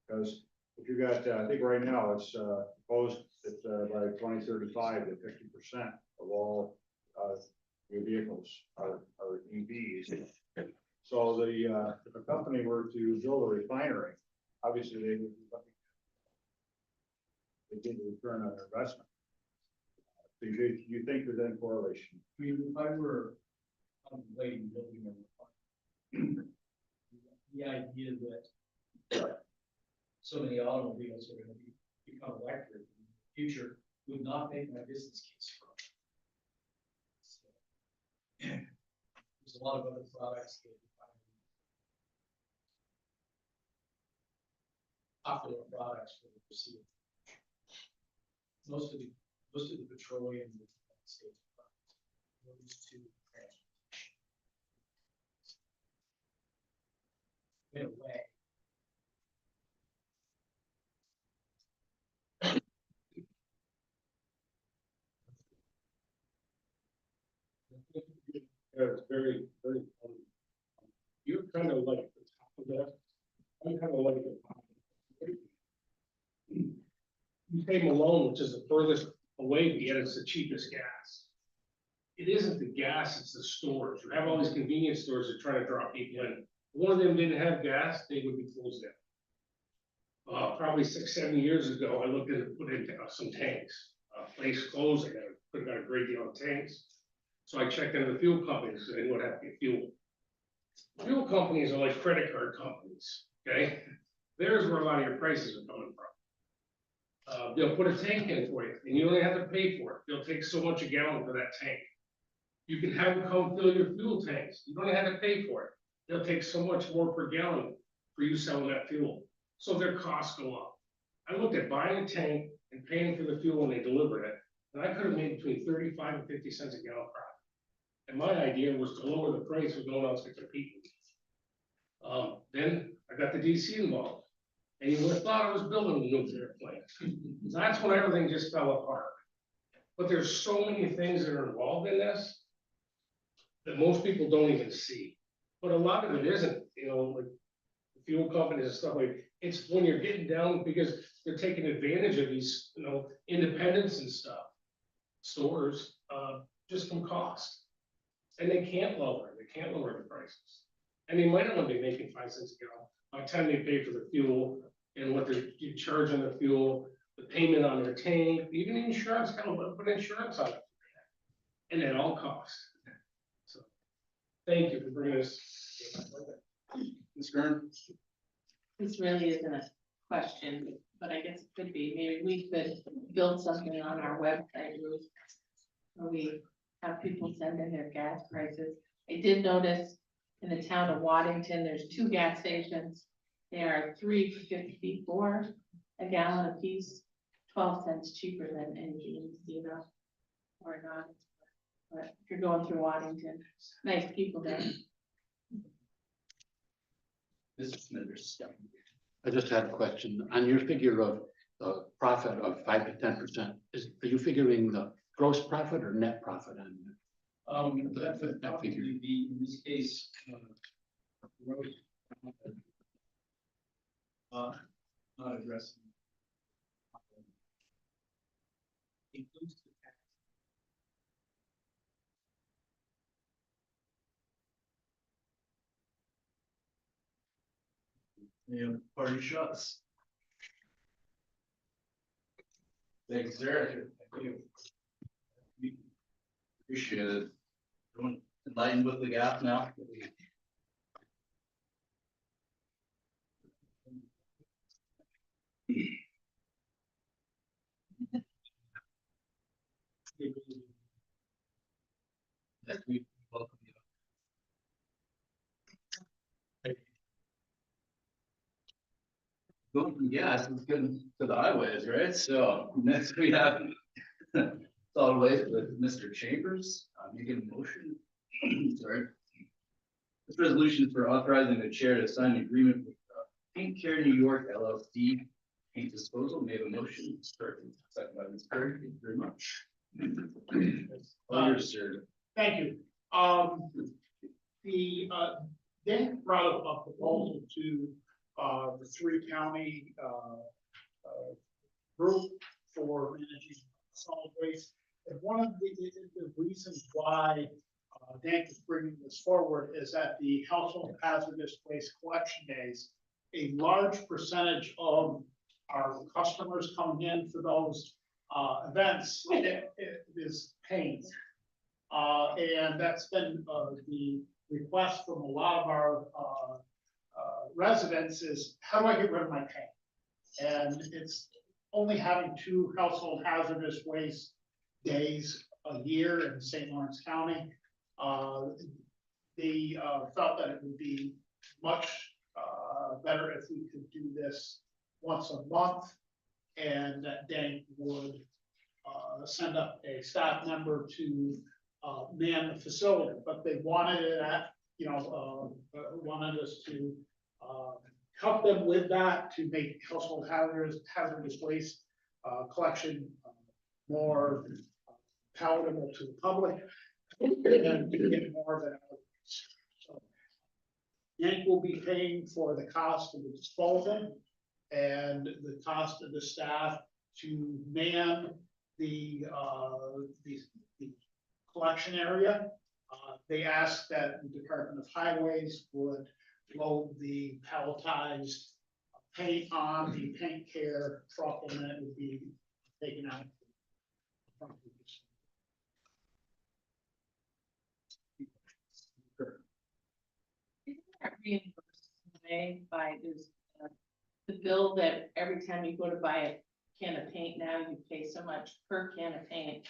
Because if you got, I think right now it's, proposed that, by 2035, that 50% of all, new vehicles are EVs. So if a company were to build a refinery, obviously they would be looking at, they get a return on their investment. So you think there's any correlation? I mean, if I were contemplating building a refinery, the idea that so many automobiles are gonna become electric in the future would not make my business case for it. So, there's a lot of other products that popular products for the foreseeable. Most of the petroleum in the United States goes to transportation. In a way. It's very, very funny. You're kind of like the top of that. I'm kind of like the bottom. You say Malone, which is the furthest away, but yet it's the cheapest gas. It isn't the gas, it's the stores. You have all these convenience stores that try to draw people in. If one of them didn't have gas, they would be closed down. Probably 6-7 years ago, I looked at put in some tanks. Place closed, I got a great deal of tanks. So I checked into the fuel companies, and they would have to get fuel. Fuel companies are like credit card companies, okay? There's where a lot of your prices are coming from. They'll put a tank in for you, and you only have to pay for it. They'll take so much a gallon for that tank. You can have them come fill your fuel tanks. You don't have to pay for it. They'll take so much more per gallon for you selling that fuel. So their costs go up. I looked at buying a tank and paying for the fuel when they delivered it, and I could have made between 35 and 50 cents a gallon profit. And my idea was to lower the price with no one else to compete with. Then I got the DC involved. And you would have thought I was building a nuclear plant. That's when everything just fell apart. But there's so many things that are involved in this that most people don't even see. But a lot of it isn't, like the fuel companies and stuff like, it's when you're getting down because they're taking advantage of these, independents and stuff. Stores, just from cost. And they can't lower the prices. And they might only be making 5 cents a gallon by the time they pay for the fuel and what they're charging the fuel, the payment on their tank, even the insurance, put insurance on it. And at all costs. So, thank you for bringing this. Ms. Kern? This really isn't a question, but I guess it could be. Maybe we could build something on our website, Ruth, where we have people send in their gas prices. I did notice in the town of Waddington, there's 2 gas stations. They are $3.54 a gallon a piece, 12 cents cheaper than any or not. But if you're going through Waddington, nice people there. Mr. Smithers. I just had a question on your figure of profit of 5 to 10%. Are you figuring the gross profit or net profit on that? That would probably be, in this case, gross profit. Not addressing. Includes the tax. Yeah, party shots. Thanks, sir. Thank you. Appreciate it. Everyone enlightened with the gap now? That we welcome you. Going from gas is good to the highways, right? So next we have solid waste with Mr. Chambers. Making a motion, sorry. This resolution is for authorizing the chair to sign an agreement with Paint Care New York LLC paint disposal. May I have a motion. Second by Ms. Berg. Thank you very much. All yours, sir. Thank you. Dan brought up a proposal to, the three county, group for managing solid waste. And one of the reasons why, Dan is bringing this forward is that the household hazardous waste collection days, a large percentage of our customers coming in for those, events, it is paint. And that's been, the request from a lot of our, residents is, how do I get rid of my paint? And it's only having 2 household hazardous waste days a year in St. Lawrence County. They felt that it would be much better if we could do this once a month, and that Dan would send up a staff member to man the facility, but they wanted it at, wanted us to help them with that, to make household hazardous waste collection more palatable to the public, and to get more of it out. So, Yank will be paying for the cost of the disposal and the cost of the staff to man the collection area. They asked that the Department of Highways would load the palletized paint on the Paint Care truck, and then it would be taken out. Isn't that reimbursed in a way by this, the bill that every time you go to buy a can of paint now, you pay so much per can of paint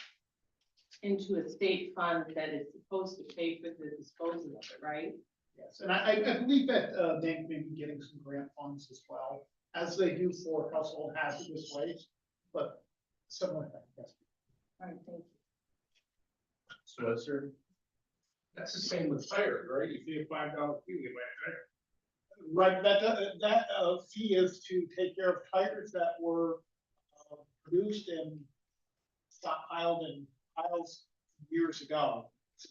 into a state fund that is supposed to pay for the disposal of it, right? Yes, and I believe that they may be getting some grant funds as well, as they do for household hazardous waste, but similar thing, yes. All right, thank you. So, sir. That's the same with tires, right? You pay a $5 fee, you buy a tire. Right, that fee is to take care of tires that were produced and stockpiled in piles years ago. So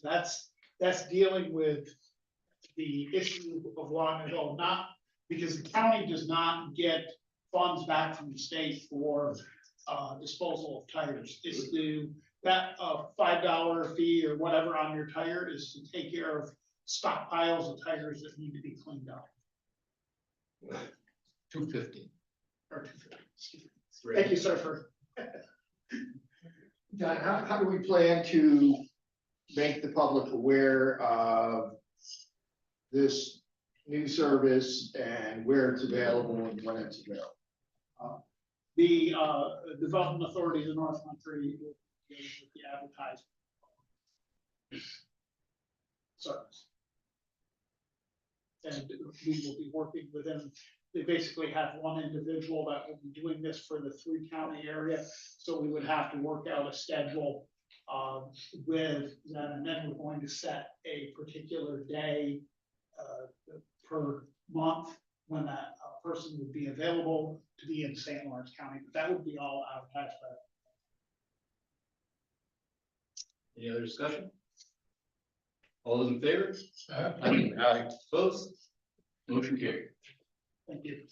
that's dealing with the issue of long ago, not because the county does not get funds back from the state for disposal of tires. It's that $5 fee or whatever on your tire is to take care of stockpiles of tires that need to be cleaned up. $250. Or thank you, sir, for. John, how do we plan to make the public aware of this new service and where it's available and when it's available? The Development Authority of the North Country will be with the advertisement service. And we will be working with them. They basically have one individual that will be doing this for the 3-county area. So we would have to work out a schedule with them, and then we're going to set a particular day per month when that person would be available to be in St. Lawrence County, but that would be all advertised by. Any other discussion? All those in favor? Aye. Opposed? Motion carried. Thank you.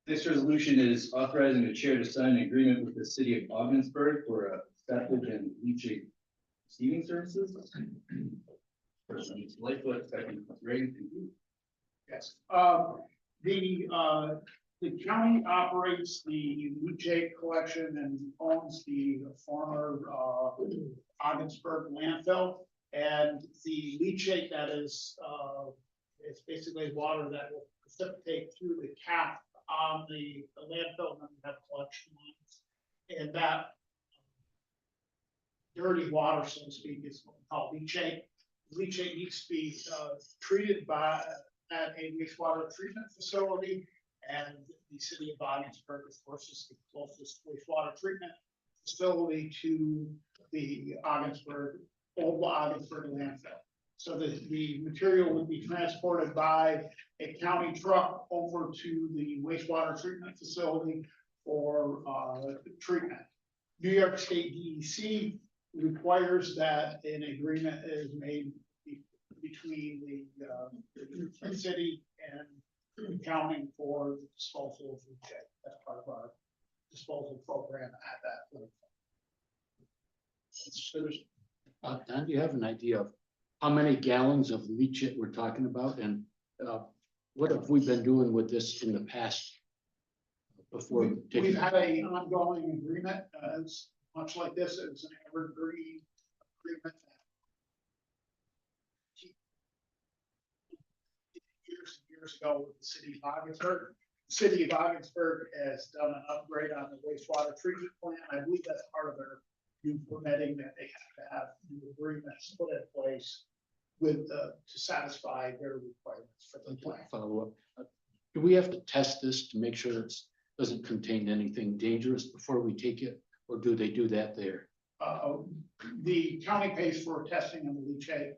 Next resolution is authorizing the chair to sign an agreement with the city of Ogdensburg for a septic and leachate receiving services. First one is Lightfoot, second is Reagan. Yes. The county operates the leachate collection and owns the former Ogdensburg landfill. And the leachate that is, it's basically water that will precipitate through the cap on the landfill, and then we have collection lines. And that dirty water, so to speak, is what we call leachate. Leachate needs to be treated at a wastewater treatment facility, and the city of Ogdensburg, of course, is the closest wastewater treatment facility to the Ogdensburg, old Ogdensburg landfill. So the material would be transported by a county truck over to the wastewater treatment facility for treatment. New York State DEC requires that an agreement is made between the city and accounting for the disposal of leachate. That's part of our disposal program at that point. Don, do you have an idea of how many gallons of leachate we're talking about, and what have we been doing with this in the past? Before We've had an ongoing agreement, it's much like this, it was an evergreen agreement. Years and years ago with the city of Ogdensburg. The city of Ogdensburg has done an upgrade on the wastewater treatment plant. I believe that's part of their new permitting, that they have to have new agreements put in place with to satisfy their requirements for the plant. follow up, do we have to test this to make sure it doesn't contain anything dangerous before we take it, or do they do that there? The county pays for testing of the leachate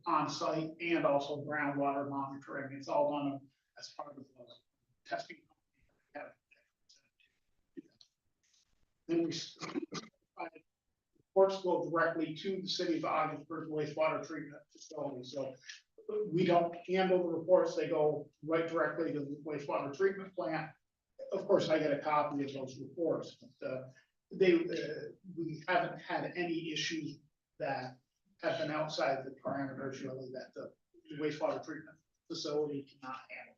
on site and also groundwater monitoring. It's all done as part of the testing. Then reports go directly to the city of Ogdensburg wastewater treatment facility. So we don't handle the reports, they go right directly to the wastewater treatment plant. Of course, I get a copy of those reports, but we haven't had any issues that have been outside the parameters really that the wastewater treatment facility cannot handle.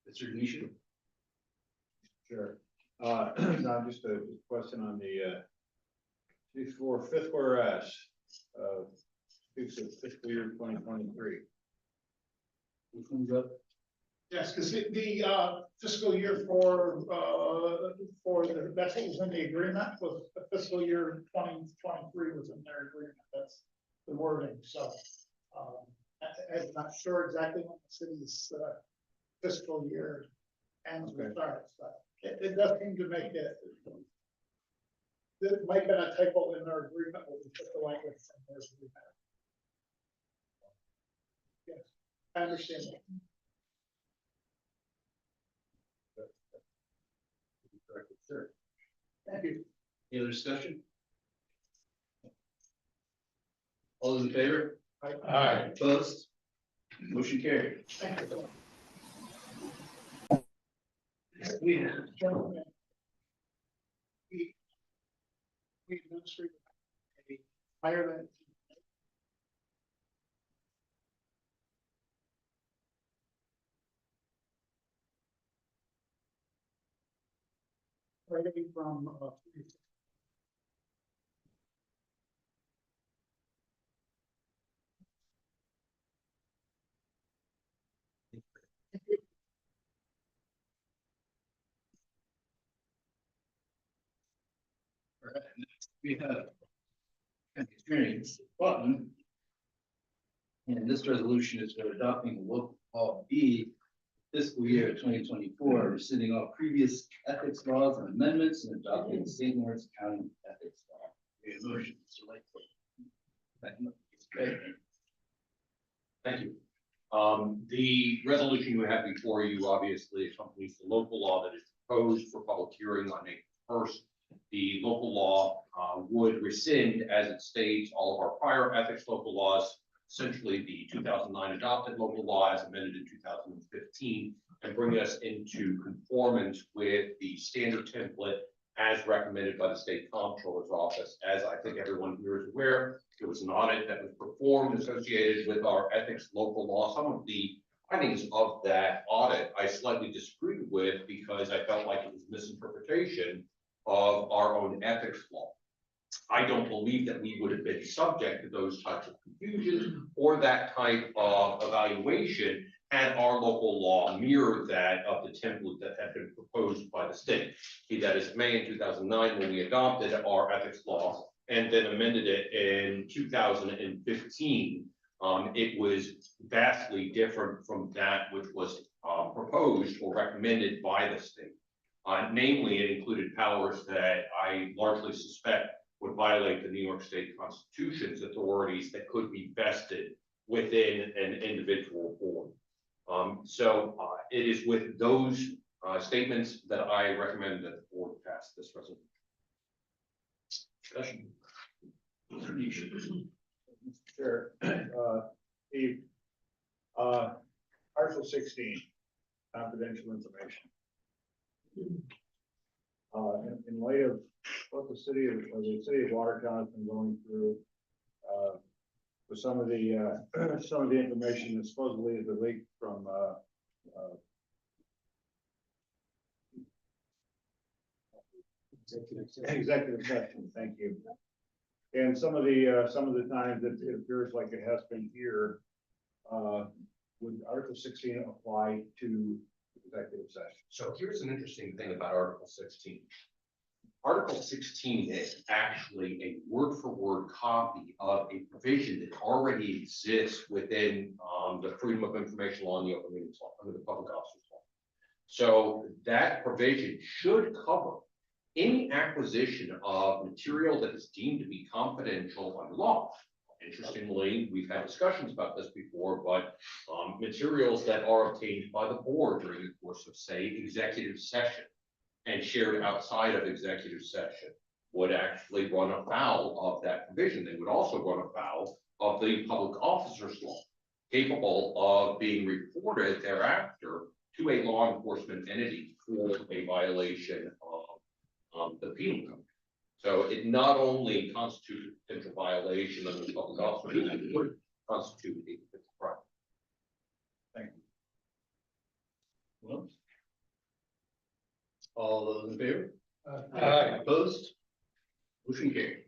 Mr. Denisha? Sure. Now, just a question on the, for fifth whereas, speaks of fiscal year 2023. Which one's up? Yes, because the fiscal year for that's what was in the agreement, was the fiscal year 2023 was in their agreement, that's the wording, so. I'm not sure exactly when the city's fiscal year ends or starts, but it does seem to make it. There might have been a typo in their agreement, where we took the language from their agreement. Yes, I understand that. Sure. Thank you. Any other discussion? All those in favor? Aye. Opposed? Motion carried. Thank you. We have We administer a higher than. Ready from we have experience button. And this resolution is for adopting local law B fiscal year 2024, rescinding all previous ethics laws and amendments and adopting the St. Lawrence County ethics law. We have a motion, Mr. Lightfoot. Great. Thank you. The resolution you have before you obviously accompanies the local law that is proposed for public hearing on April 1st. The local law would rescind, as it states, all of our prior ethics local laws, essentially the 2009 adopted local law as amended in 2015, and bring us into conformance with the standard template as recommended by the State Comptroller's Office. As I think everyone here is aware, there was an audit that was performed associated with our ethics local law. Some of the findings of that audit I slightly disagreed with because I felt like it was misinterpretation of our own ethics law. I don't believe that we would have been subject to those types of confusions or that type of evaluation had our local law mirrored that of the template that had been proposed by the state. Be that as May in 2009 when we adopted our ethics law and then amended it in 2015. It was vastly different from that which was proposed or recommended by the state. Namely, it included powers that I largely suspect would violate the New York State Constitution's authorities that could be vested within an individual board. It is with those statements that I recommend that the board pass this resolution. Discussion. Mr. Chair, Steve, Article 16, confidential information. In light of what the city of Watertown has been going through, with some of the information that supposedly is leaked from, executive session, thank you. And some of the times it appears like it has been here, would Article 16 apply to executive session? So here's an interesting thing about Article 16. Article 16 is actually a word-for-word copy of a provision that already exists within the Freedom of Information Law and the Open Meetings Law, under the Public Officers Law. So that provision should cover any acquisition of material that is deemed to be confidential under law. Interestingly, we've had discussions about this before, but materials that are obtained by the board during the course of, say, executive session and shared outside of executive session would actually run afoul of that provision. They would also run afoul of the Public Officers Law, capable of being reported thereafter to a law enforcement entity for a violation of the penal code. So it not only constitutes a potential violation of the Public Officers Law, it would constitute a potential crime. Thank you. Well, all those in favor? Aye. Opposed? Motion carried.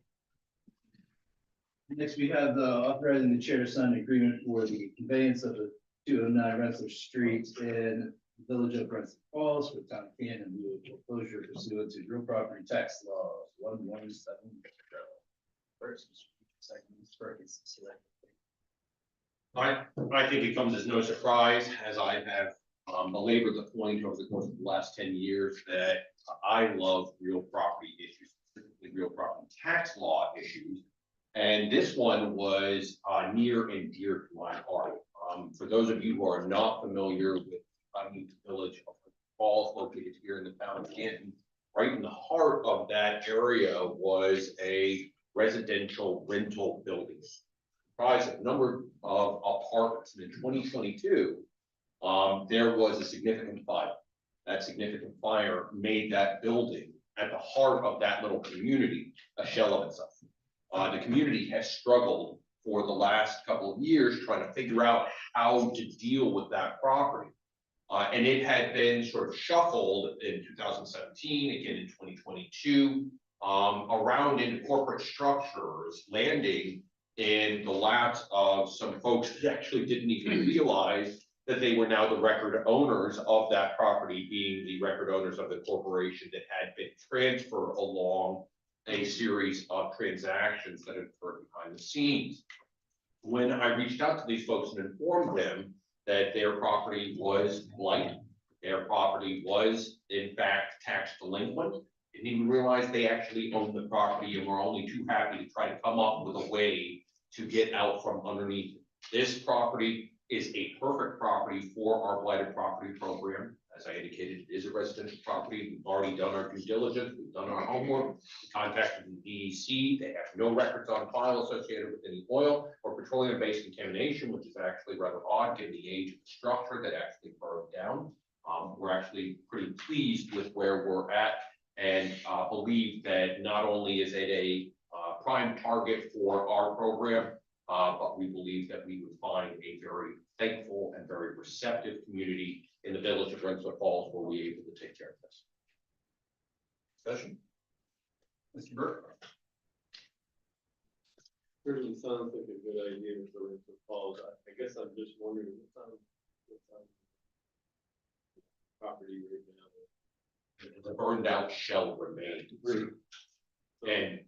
Next, we have authorizing the chair to sign an agreement for the conveyance of the 209 Rensselaer Street in the Village of Rensselaer Falls with town of Canton and lieu of foreclosure pursuant to real property tax laws 117. First, second, Mr. Perkins, select. I think it comes as no surprise, as I have belabored the point over the course of the last 10 years, that I love real property issues, specifically real property tax law issues. And this one was near and dear to my heart. For those of you who are not familiar with the Village of Falls, located here in the town of Canton, right in the heart of that area was a residential rental building, comprised of a number of apartments. And in 2022, there was a significant fire. That significant fire made that building at the heart of that little community a shell of itself. The community has struggled for the last couple of years trying to figure out how to deal with that property. And it had been sort of shuffled in 2017, again in 2022, around into corporate structures, landing in the laps of some folks that actually didn't even realize that they were now the record owners of that property, being the record owners of the corporation that had been transferred along a series of transactions that had occurred behind the scenes. When I reached out to these folks and informed them that their property was blight, their property was in fact tax delinquent, didn't even realize they actually owned the property and were only too happy to try to come up with a way to get out from underneath it. This property is a perfect property for our blighted property program. As I indicated, it is a residential property. We've already done our due diligence. We've done our homework. We contacted the DEC. They have no records on file associated with any oil or petroleum-based contamination, which is actually rather odd given the age of the structure that actually burned down. We're actually pretty pleased with where we're at and believe that not only is it a prime target for our program, but we believe that we would find a very thankful and very receptive community in the Village of Rensselaer Falls where we're able to take care of this. Discussion? Mr. Burke? Certainly sounds like a good idea for Rensselaer Falls. I guess I'm just wondering what's on property right now. The burned out shell remains. And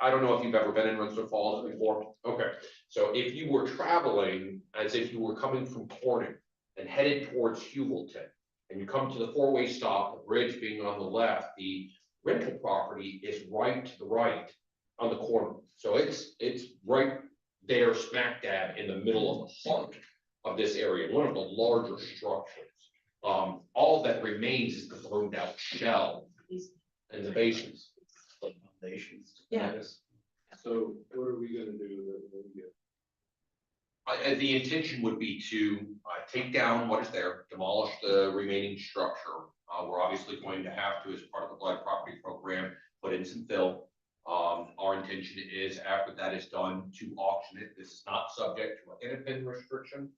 I don't know if you've ever been in Rensselaer Falls before. Okay, so if you were traveling as if you were coming from Corning and headed towards Hewelton, and you come to the four-way stop, the bridge being on the left, the rental property is right to the right on the corner. So it's right there smack dab in the middle of the heart of this area, one of the larger structures. All that remains is the burned out shell and the basements. Foundations. Yeah. So what are we gonna do when we get? The intention would be to take down what is there, demolish the remaining structure. We're obviously going to have to, as part of the blight property program, put in some fill. Our intention is, after that is done, to auction it. This is not subject to an NFN restriction,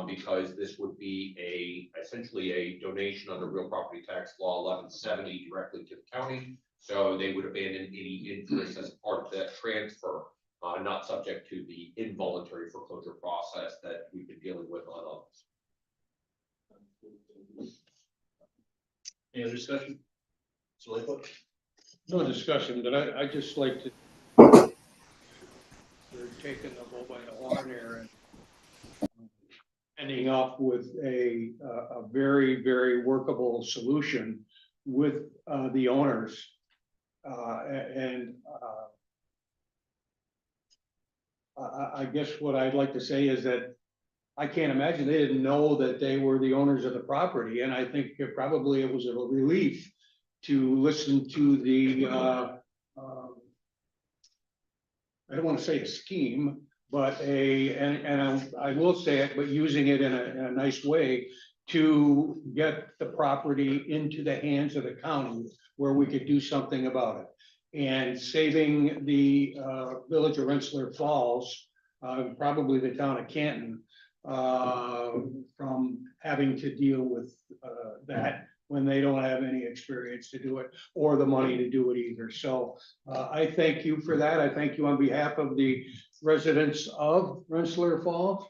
because this would be essentially a donation under real property tax law 1170 directly to the county. So they would abandon any interest as part of that transfer. Not subject to the involuntary foreclosure process that we've been dealing with on others. Any other discussion? So Lightfoot? No discussion, but I just like to. They're taking the bull by the horn here and ending up with a very, very workable solution with the owners. I guess what I'd like to say is that I can't imagine they didn't know that they were the owners of the property, and I think probably it was a relief to listen to the, I don't want to say a scheme, but I will say it, but using it in a nice way to get the property into the hands of the county where we could do something about it. And saving the village of Rensselaer Falls, probably the town of Canton, from having to deal with that when they don't have any experience to do it or the money to do it either. So I thank you for that. I thank you on behalf of the residents of Rensselaer Falls.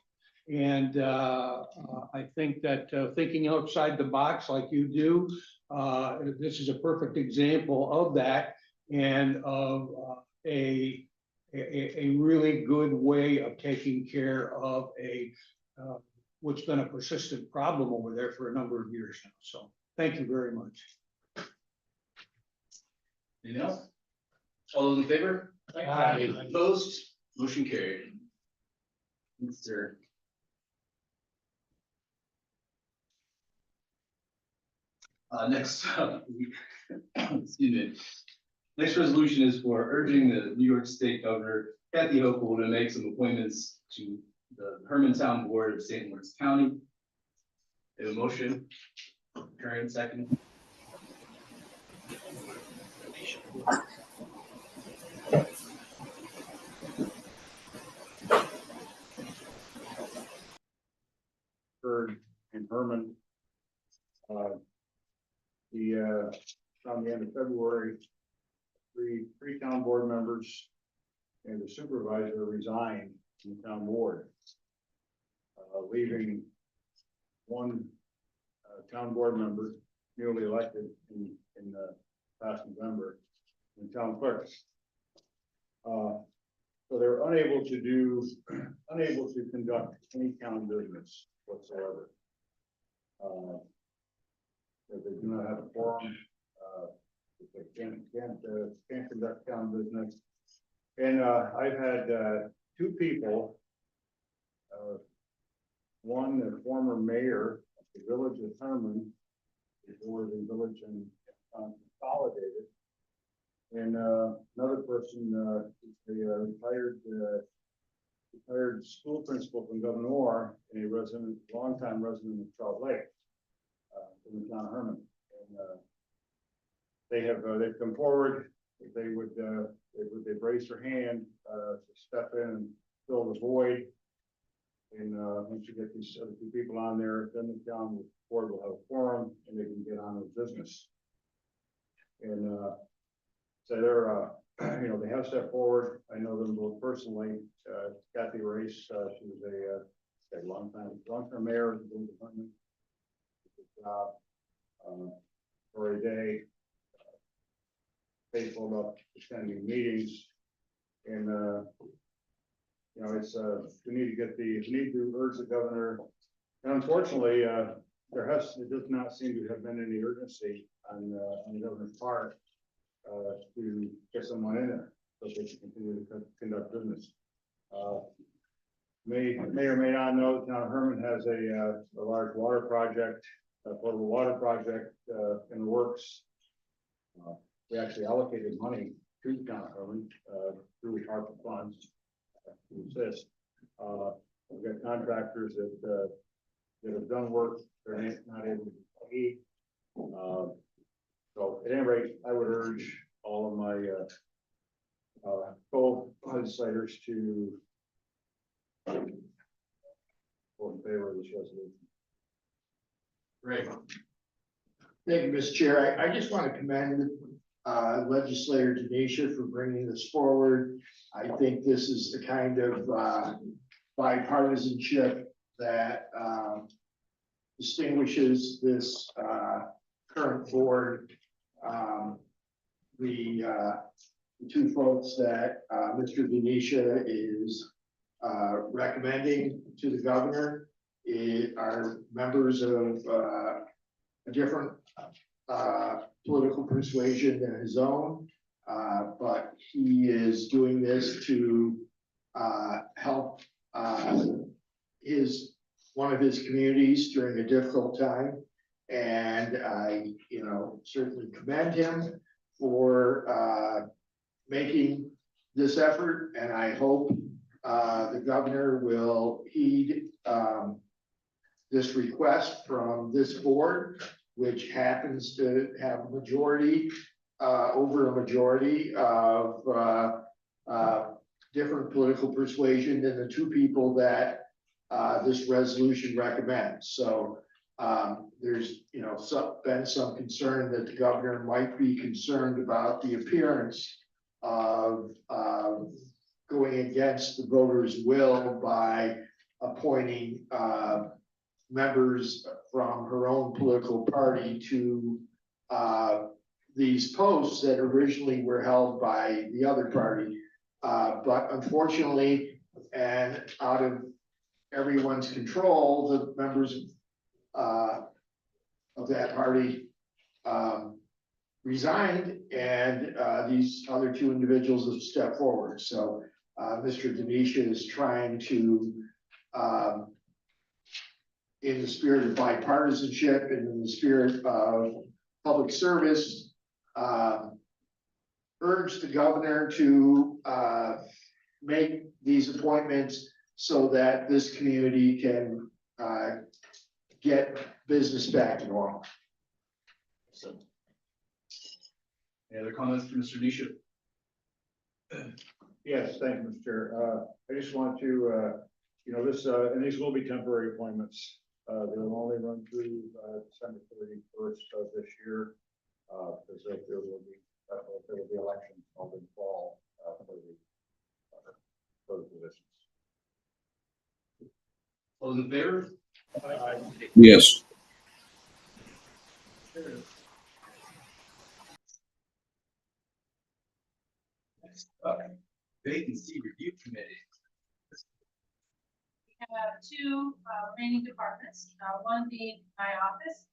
And I think that thinking outside the box like you do, this is a perfect example of that, and of a really good way of taking care of what's been a persistent problem over there for a number of years now. So thank you very much. Anything else? All those in favor? Aye. Opposed? Motion carried. Mr. Next up, excuse me. Next resolution is for urging the New York State Governor Kathy Hochul to make some appointments to the Hermantown Board of St. Lawrence County. A motion, Karen, second. Bird and Herman. On the end of February, three town board members and the supervisor resigned from the town board, leaving one town board member newly elected in past November, and town clerk. So they're unable to conduct any town business whatsoever. If they do not have a quorum, if they can't conduct town business. And I've had two people, one, the former mayor of the village of Herman, before the village and consolidated, and another person, a retired school principal from Governor, and a longtime resident of Trout Lake, in the town of Herman. And they've come forward. They've raised their hand to step in and fill the void. And once you get these other two people on there, then the town board will have a quorum and they can get on with business. And so they're, they have stepped forward. I know them both personally. Kathy Race, she was a long-term mayor of the village of Herman. Good job for a day. Faithful up attending meetings, and it's we need to urge the governor, and unfortunately, it does not seem to have been any urgency on the governor's part to get someone in there, so they can continue to conduct business. May or may not know, the town of Herman has a large water project, a potable water project in the works. We actually allocated money to the town of Herman through ARPA funds to assist. We've got contractors that have done work, they're not able to pay. So at any rate, I would urge all of my co-legislators to vote in favor of this resolution. Great. Thank you, Mr. Chair. I just want to commend legislator Denisha for bringing this forward. I think this is the kind of bipartisanship that distinguishes this current board. The two folks that Mr. Denisha is recommending to the governor are members of a different political persuasion than his own, but he is doing this to help one of his communities during a difficult time. And I, certainly commend him for making this effort, and I hope the governor will heed this request from this board, which happens to have a majority, over a majority of different political persuasion than the two people that this resolution recommends. So there's, been some concern that the governor might be concerned about the appearance of going against the voters' will by appointing members from her own political party to these posts that originally were held by the other party. But unfortunately, and out of everyone's control, the members of that party resigned, and these other two individuals have stepped forward. So Mr. Denisha is trying to, in the spirit of bipartisanship and in the spirit of public service, urge the governor to make these appointments so that this community can get business back to normal. So. Any other comments from Mr. Denisha? Yes, thank you, Mr. Chair. I just want to, this, and these will be temporary appointments. They will only run through December 31st of this year, because there will be elections held in fall for the positions. All those in favor? Yes. Next up, Vacancy Review Committee. We have two remaining departments, one being my office.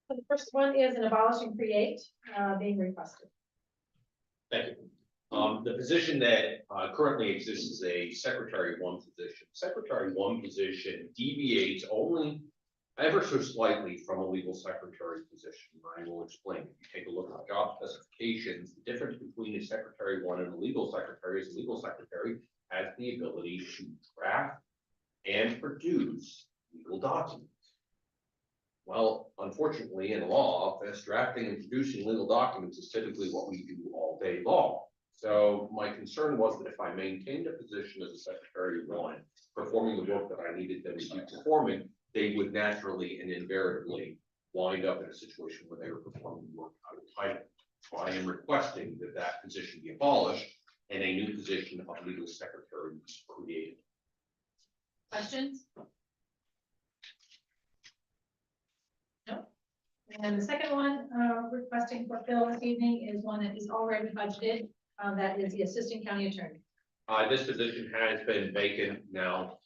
So the first one is an abolish and create being requested. Thank you. The position that currently exists is a secretary one position. Secretary one position deviates only ever so slightly from a legal secretary position. I will explain. If you take a look at job specifications, the difference between a secretary one and a legal secretary is a legal secretary has the ability to draft and produce legal documents. Well, unfortunately, in law, this drafting and producing legal documents is typically what we do all day long. So my concern was that if I maintained a position as a secretary one, performing the work that I needed them to be performing, they would naturally and invariably wind up in a situation where they are performing work out of title. So I am requesting that that position be abolished and a new position of legal secretary be created. Questions? No. And the second one, requesting for fill this evening is one that is already budgeted, that is the assistant county attorney. This position has been vacant now,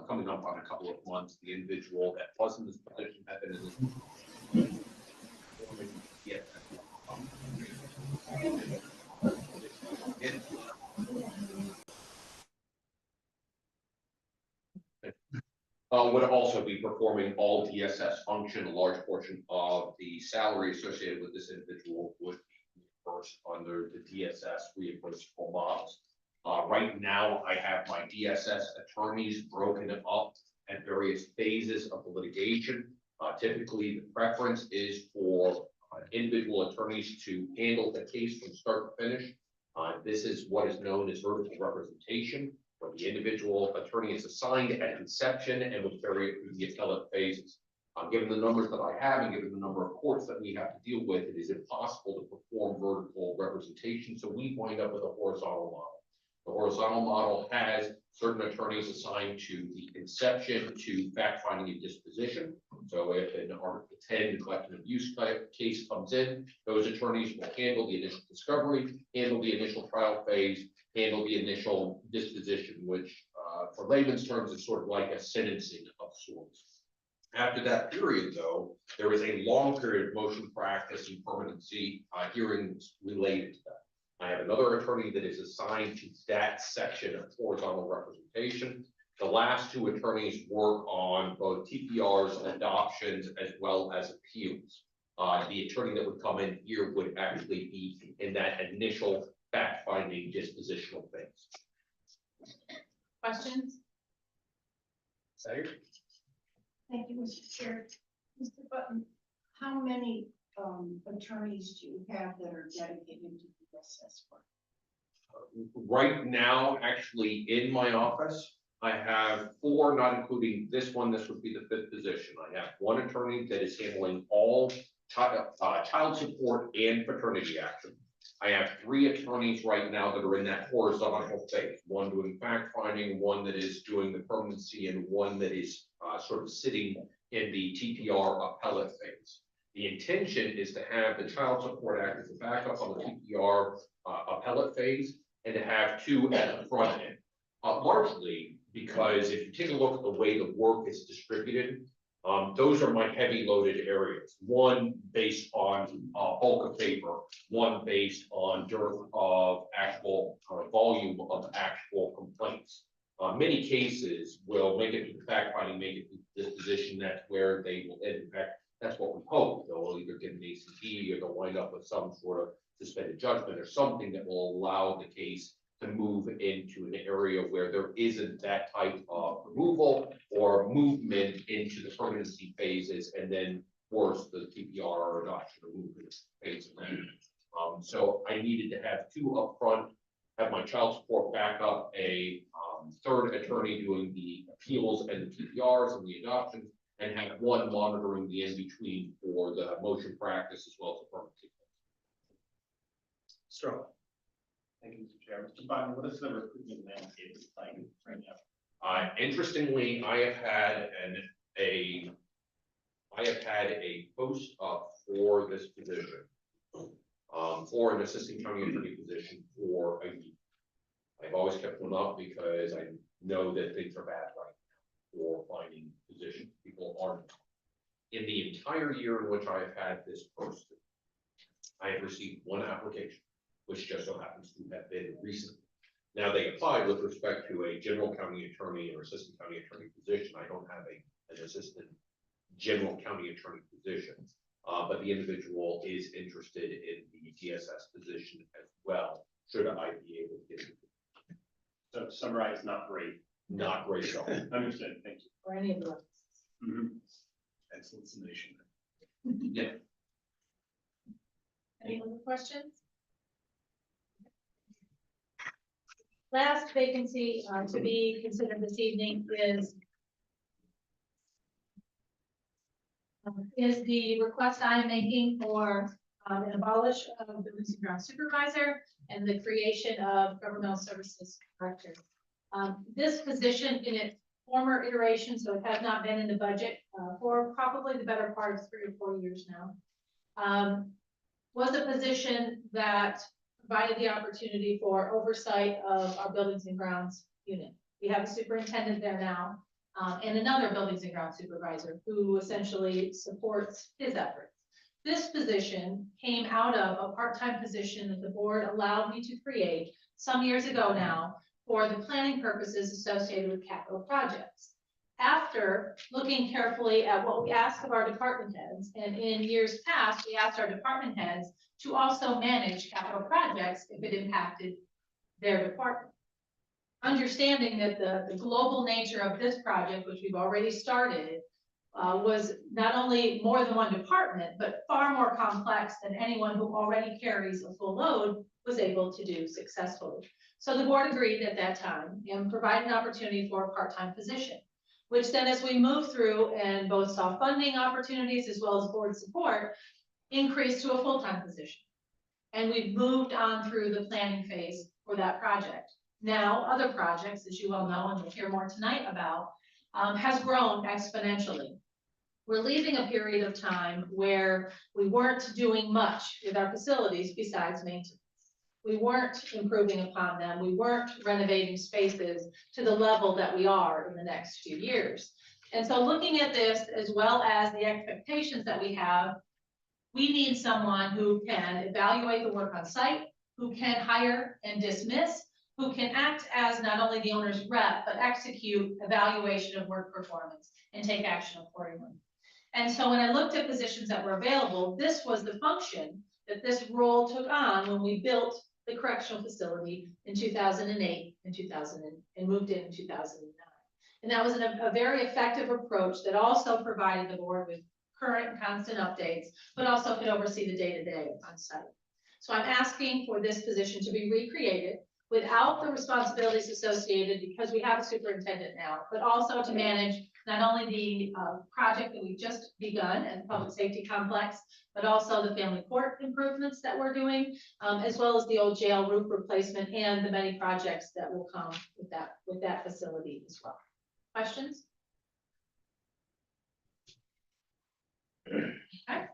coming up on a couple of months. The individual that was in this position had been in this. Yeah. Would also be performing all DSS function. A large portion of the salary associated with this individual would be reimbursed under the DSS reimbursable models. Right now, I have my DSS attorneys broken up at various phases of the litigation. Typically, the preference is for individual attorneys to handle the case from start to finish. This is what is known as vertical representation, where the individual attorney is assigned at inception and would carry it through the appellate phases. Given the numbers that I have and given the number of courts that we have to deal with, it is impossible to perform vertical representation, so we wind up with a horizontal model. The horizontal model has certain attorneys assigned to the inception to fact finding and disposition. So if an Article 10 neglect and abuse type case comes in, those attorneys will handle the initial discovery, handle the initial trial phase, handle the initial disposition, which for layman's terms is sort of like a sentencing of sorts. After that period, though, there is a long period of motion practice and permanency hearings related to that. I have another attorney that is assigned to that section of horizontal representation. The last two attorneys work on both TPRs, adoptions, as well as appeals. The attorney that would come in here would actually be in that initial fact-finding dispositional phase. Questions? Second. Thank you, Mr. Chair. Mr. Button, how many attorneys do you have that are dedicated to DSS work? Right now, actually, in my office, I have 4, not including this one. This would be the 5th position. I have 1 attorney that is handling all child support and paternity action. I have 3 attorneys right now that are in that horizontal phase, 1 doing fact finding, 1 that is doing the permanency, and 1 that is sort of sitting in the TPR appellate phase. The intention is to have the Child Support Act as a backup on the TPR appellate phase and to have 2 at the front end. Largely because if you take a look at the way the work is distributed, those are my heavy loaded areas. 1 based on bulk of paper, 1 based on dearth of actual volume of actual complaints. Many cases will make it to the fact finding, make it to this position. That's where they will end. In fact, that's what we hope. They'll either get an ACT or they'll wind up with some sort of suspended judgment or something that will allow the case to move into an area where there isn't that type of removal or movement into the permanency phases, and then worse, the TPR or adoption or movement phase. So I needed to have 2 up front, have my child support backup, a 3rd attorney doing the appeals and the TPRs and the adoptions, and have 1 monitoring the in-between for the motion practice as well as the permanency. Stroke. Thank you, Mr. Chair. Mr. Biden, what is the recruitment landscape like right now? Interestingly, I have had a post up for this position, for an assistant county attorney position for a week. I've always kept them up because I know that things are bad right now for finding positions. People aren't. In the entire year in which I have had this posted, I have received 1 application, which just so happens to have been recently. Now, they applied with respect to a general county attorney or assistant county attorney position. I don't have an assistant general county attorney position, but the individual is interested in the DSS position as well, should I be able to get it. So to summarize, not great. Not great at all. Understood, thank you. Or any of the others? Excellent summation. Yeah. Any other questions? Last vacancy to be considered this evening is is the request I am making for an abolish of buildings and ground supervisor and the creation of governmental services director. This position in its former iteration, so it has not been in the budget for probably the better part of 3 or 4 years now, was a position that provided the opportunity for oversight of our buildings and grounds unit. We have a superintendent there now, and another buildings and grounds supervisor who essentially supports his efforts. This position came out of a part-time position that the board allowed me to create some years ago now for the planning purposes associated with capital projects. After looking carefully at what we asked of our department heads, and in years past, we asked our department heads to also manage capital projects if it impacted their department. Understanding that the global nature of this project, which we've already started, was not only more than one department, but far more complex than anyone who already carries a full load was able to do successfully. So the board agreed at that time and provided an opportunity for a part-time position, which then as we moved through and both saw funding opportunities as well as board support, increased to a full-time position. And we've moved on through the planning phase for that project. Now, other projects, as you well know, and we'll hear more tonight about, has grown exponentially. We're leaving a period of time where we weren't doing much with our facilities besides maintenance. We weren't improving upon them. We weren't renovating spaces to the level that we are in the next few years. And so looking at this, as well as the expectations that we have, we need someone who can evaluate the work on site, who can hire and dismiss, who can act as not only the owner's rep, but execute evaluation of work performance and take action accordingly. And so when I looked at positions that were available, this was the function that this role took on when we built the correctional facility in 2008 and moved in 2009. And that was a very effective approach that also provided the board with current and constant updates, but also could oversee the day-to-day on site. So I'm asking for this position to be recreated without the responsibilities associated, because we have a superintendent now, but also to manage not only the project that we've just begun at the public safety complex, but also the family court improvements that we're doing, as well as the old jail roof replacement and the many projects that will come with that facility as well. Questions? Okay.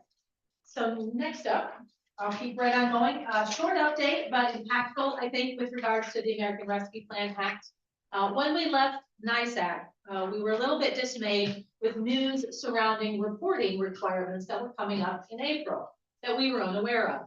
So next up, I'll keep right on going. Short update, but impactful, I think, with regards to the American Rescue Plan Act. When we left NISAC, we were a little bit dismayed with news surrounding reporting requirements that were coming up in April that we were unaware of.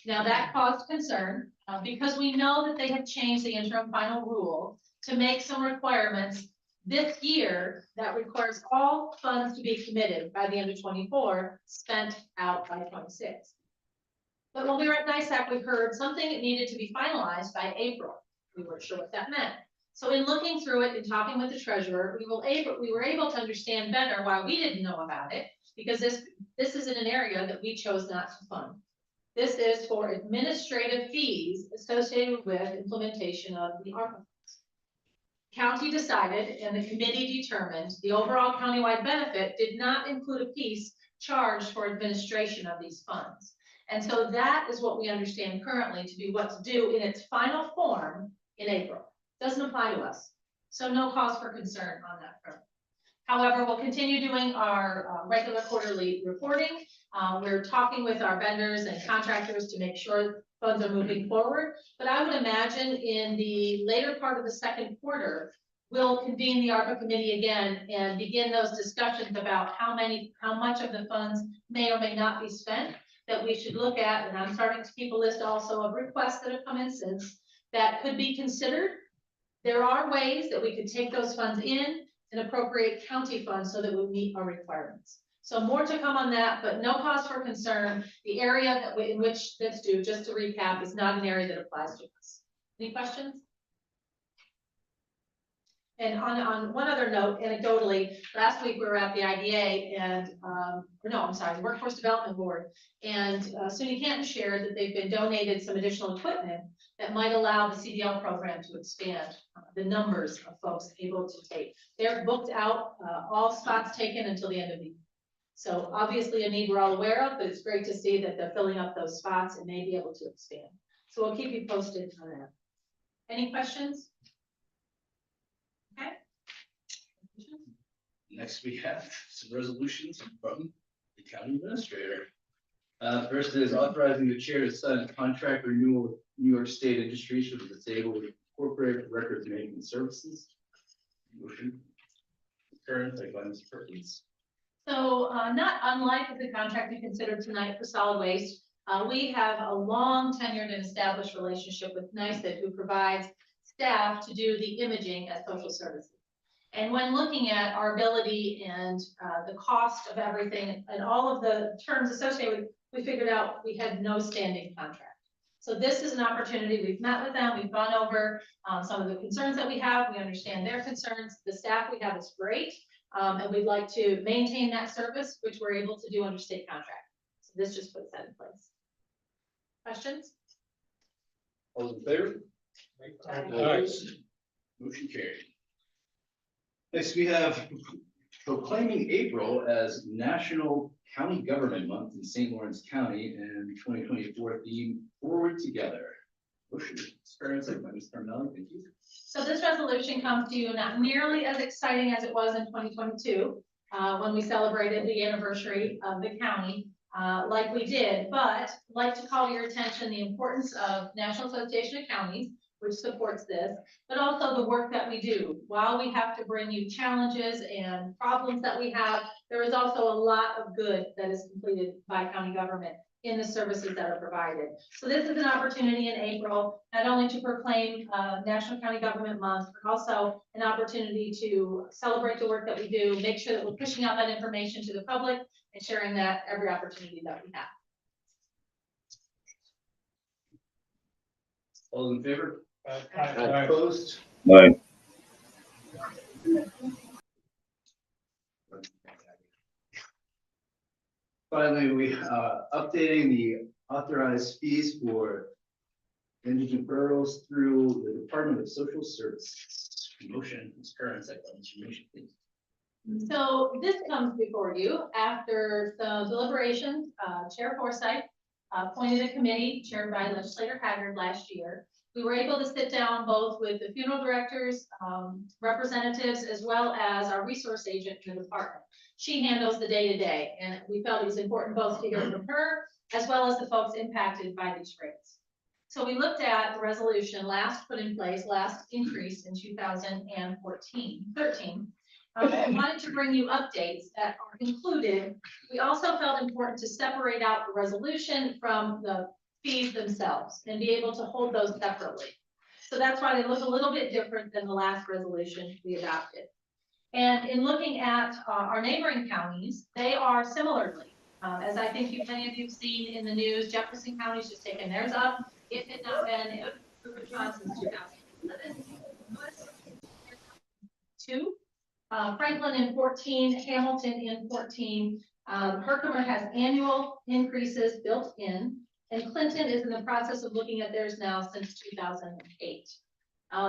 Now that caused concern because we know that they have changed the interim final rule to make some requirements this year that requires all funds to be committed by the end of 24, spent out by 26. But when we were at NISAC, we heard something that needed to be finalized by April. We weren't sure what that meant. So in looking through it and talking with the treasurer, we were able to understand better why we didn't know about it, because this is in an area that we chose not to fund. This is for administrative fees associated with implementation of the ARPA. County decided and the committee determined the overall countywide benefit did not include a piece charged for administration of these funds. And so that is what we understand currently to be what's due in its final form in April. Doesn't apply to us. So no cause for concern on that front. However, we'll continue doing our regular quarterly reporting. We're talking with our vendors and contractors to make sure funds are moving forward. But I would imagine in the later part of the second quarter, we'll convene the ARPA committee again and begin those discussions about how much of the funds may or may not be spent that we should look at. And I'm starting to keep a list also of requests that have come in since that could be considered. There are ways that we could take those funds in and appropriate county funds so that we meet our requirements. So more to come on that, but no cause for concern. The area in which that's due, just to recap, is not an area that applies to us. Any questions? And on one other note, anecdotally, last week we were at the IDA and, the Workforce Development Board, and SUNY Canton shared that they've been donated some additional equipment that might allow the CDL program to expand the numbers of folks able to take. They're booked out, all spots taken until the end of the year. So obviously a need we're all aware of, but it's great to see that they're filling up those spots and may be able to expand. So we'll keep you posted on that. Any questions? Okay. Next, we have some resolutions from the county administrator. First is authorizing the chair to sign a contract renewal with New York State Industries for the Disabled Incorporated Records Management Services. Motion. Current, like by Ms. Perkins. So not unlike the contract we considered tonight for solid waste, we have a long tenured and established relationship with NYSED, who provides staff to do the imaging at social services. And when looking at our ability and the cost of everything and all of the terms associated, we figured out we had no standing contract. So this is an opportunity. We've met with them. We've gone over some of the concerns that we have. We understand their concerns. The staff we have is great. And we'd like to maintain that service, which we're able to do under state contract. So this just puts that in place. Questions? All those in favor? Motion carried. Next, we have proclaiming April as National County Government Month in St. Lawrence County and 2024 theme Forward Together. Motion. Second by Ms. Carmelli, thank you. So this resolution comes to you not nearly as exciting as it was in 2022, when we celebrated the anniversary of the county, like we did, but I'd like to call to your attention the importance of National Association of Counties, which supports this, but also the work that we do. While we have to bring you challenges and problems that we have, there is also a lot of good that is completed by county government in the services that are provided. So this is an opportunity in April, not only to proclaim National County Government Month, but also an opportunity to celebrate the work that we do, make sure that we're pushing out that information to the public and sharing that every opportunity that we have. All in favor? Aye. Opposed? Aye. Finally, we updating the authorized fees for indigent borough through the Department of Social Services. Motion is current, second by Mr. Motion, please. So this comes before you after some deliberations. Chair Forsythe appointed a committee chaired by Legislator Haggard last year. We were able to sit down both with the funeral directors, representatives, as well as our resource agent in the department. She handles the day-to-day, and we felt it was important both to hear from her as well as the folks impacted by these rates. So we looked at the resolution last put in place, last increased in 2013. I wanted to bring you updates that are included. We also felt important to separate out the resolution from the fees themselves and be able to hold those separately. So that's why they look a little bit different than the last resolution we adopted. And in looking at our neighboring counties, they are similarly, as I think many of you have seen in the news, Jefferson County's just taken theirs up. It had not been since 2011. Franklin in 14, Hamilton in 14. Herkimer has annual increases built in, and Clinton is in the process of looking at theirs now since 2008.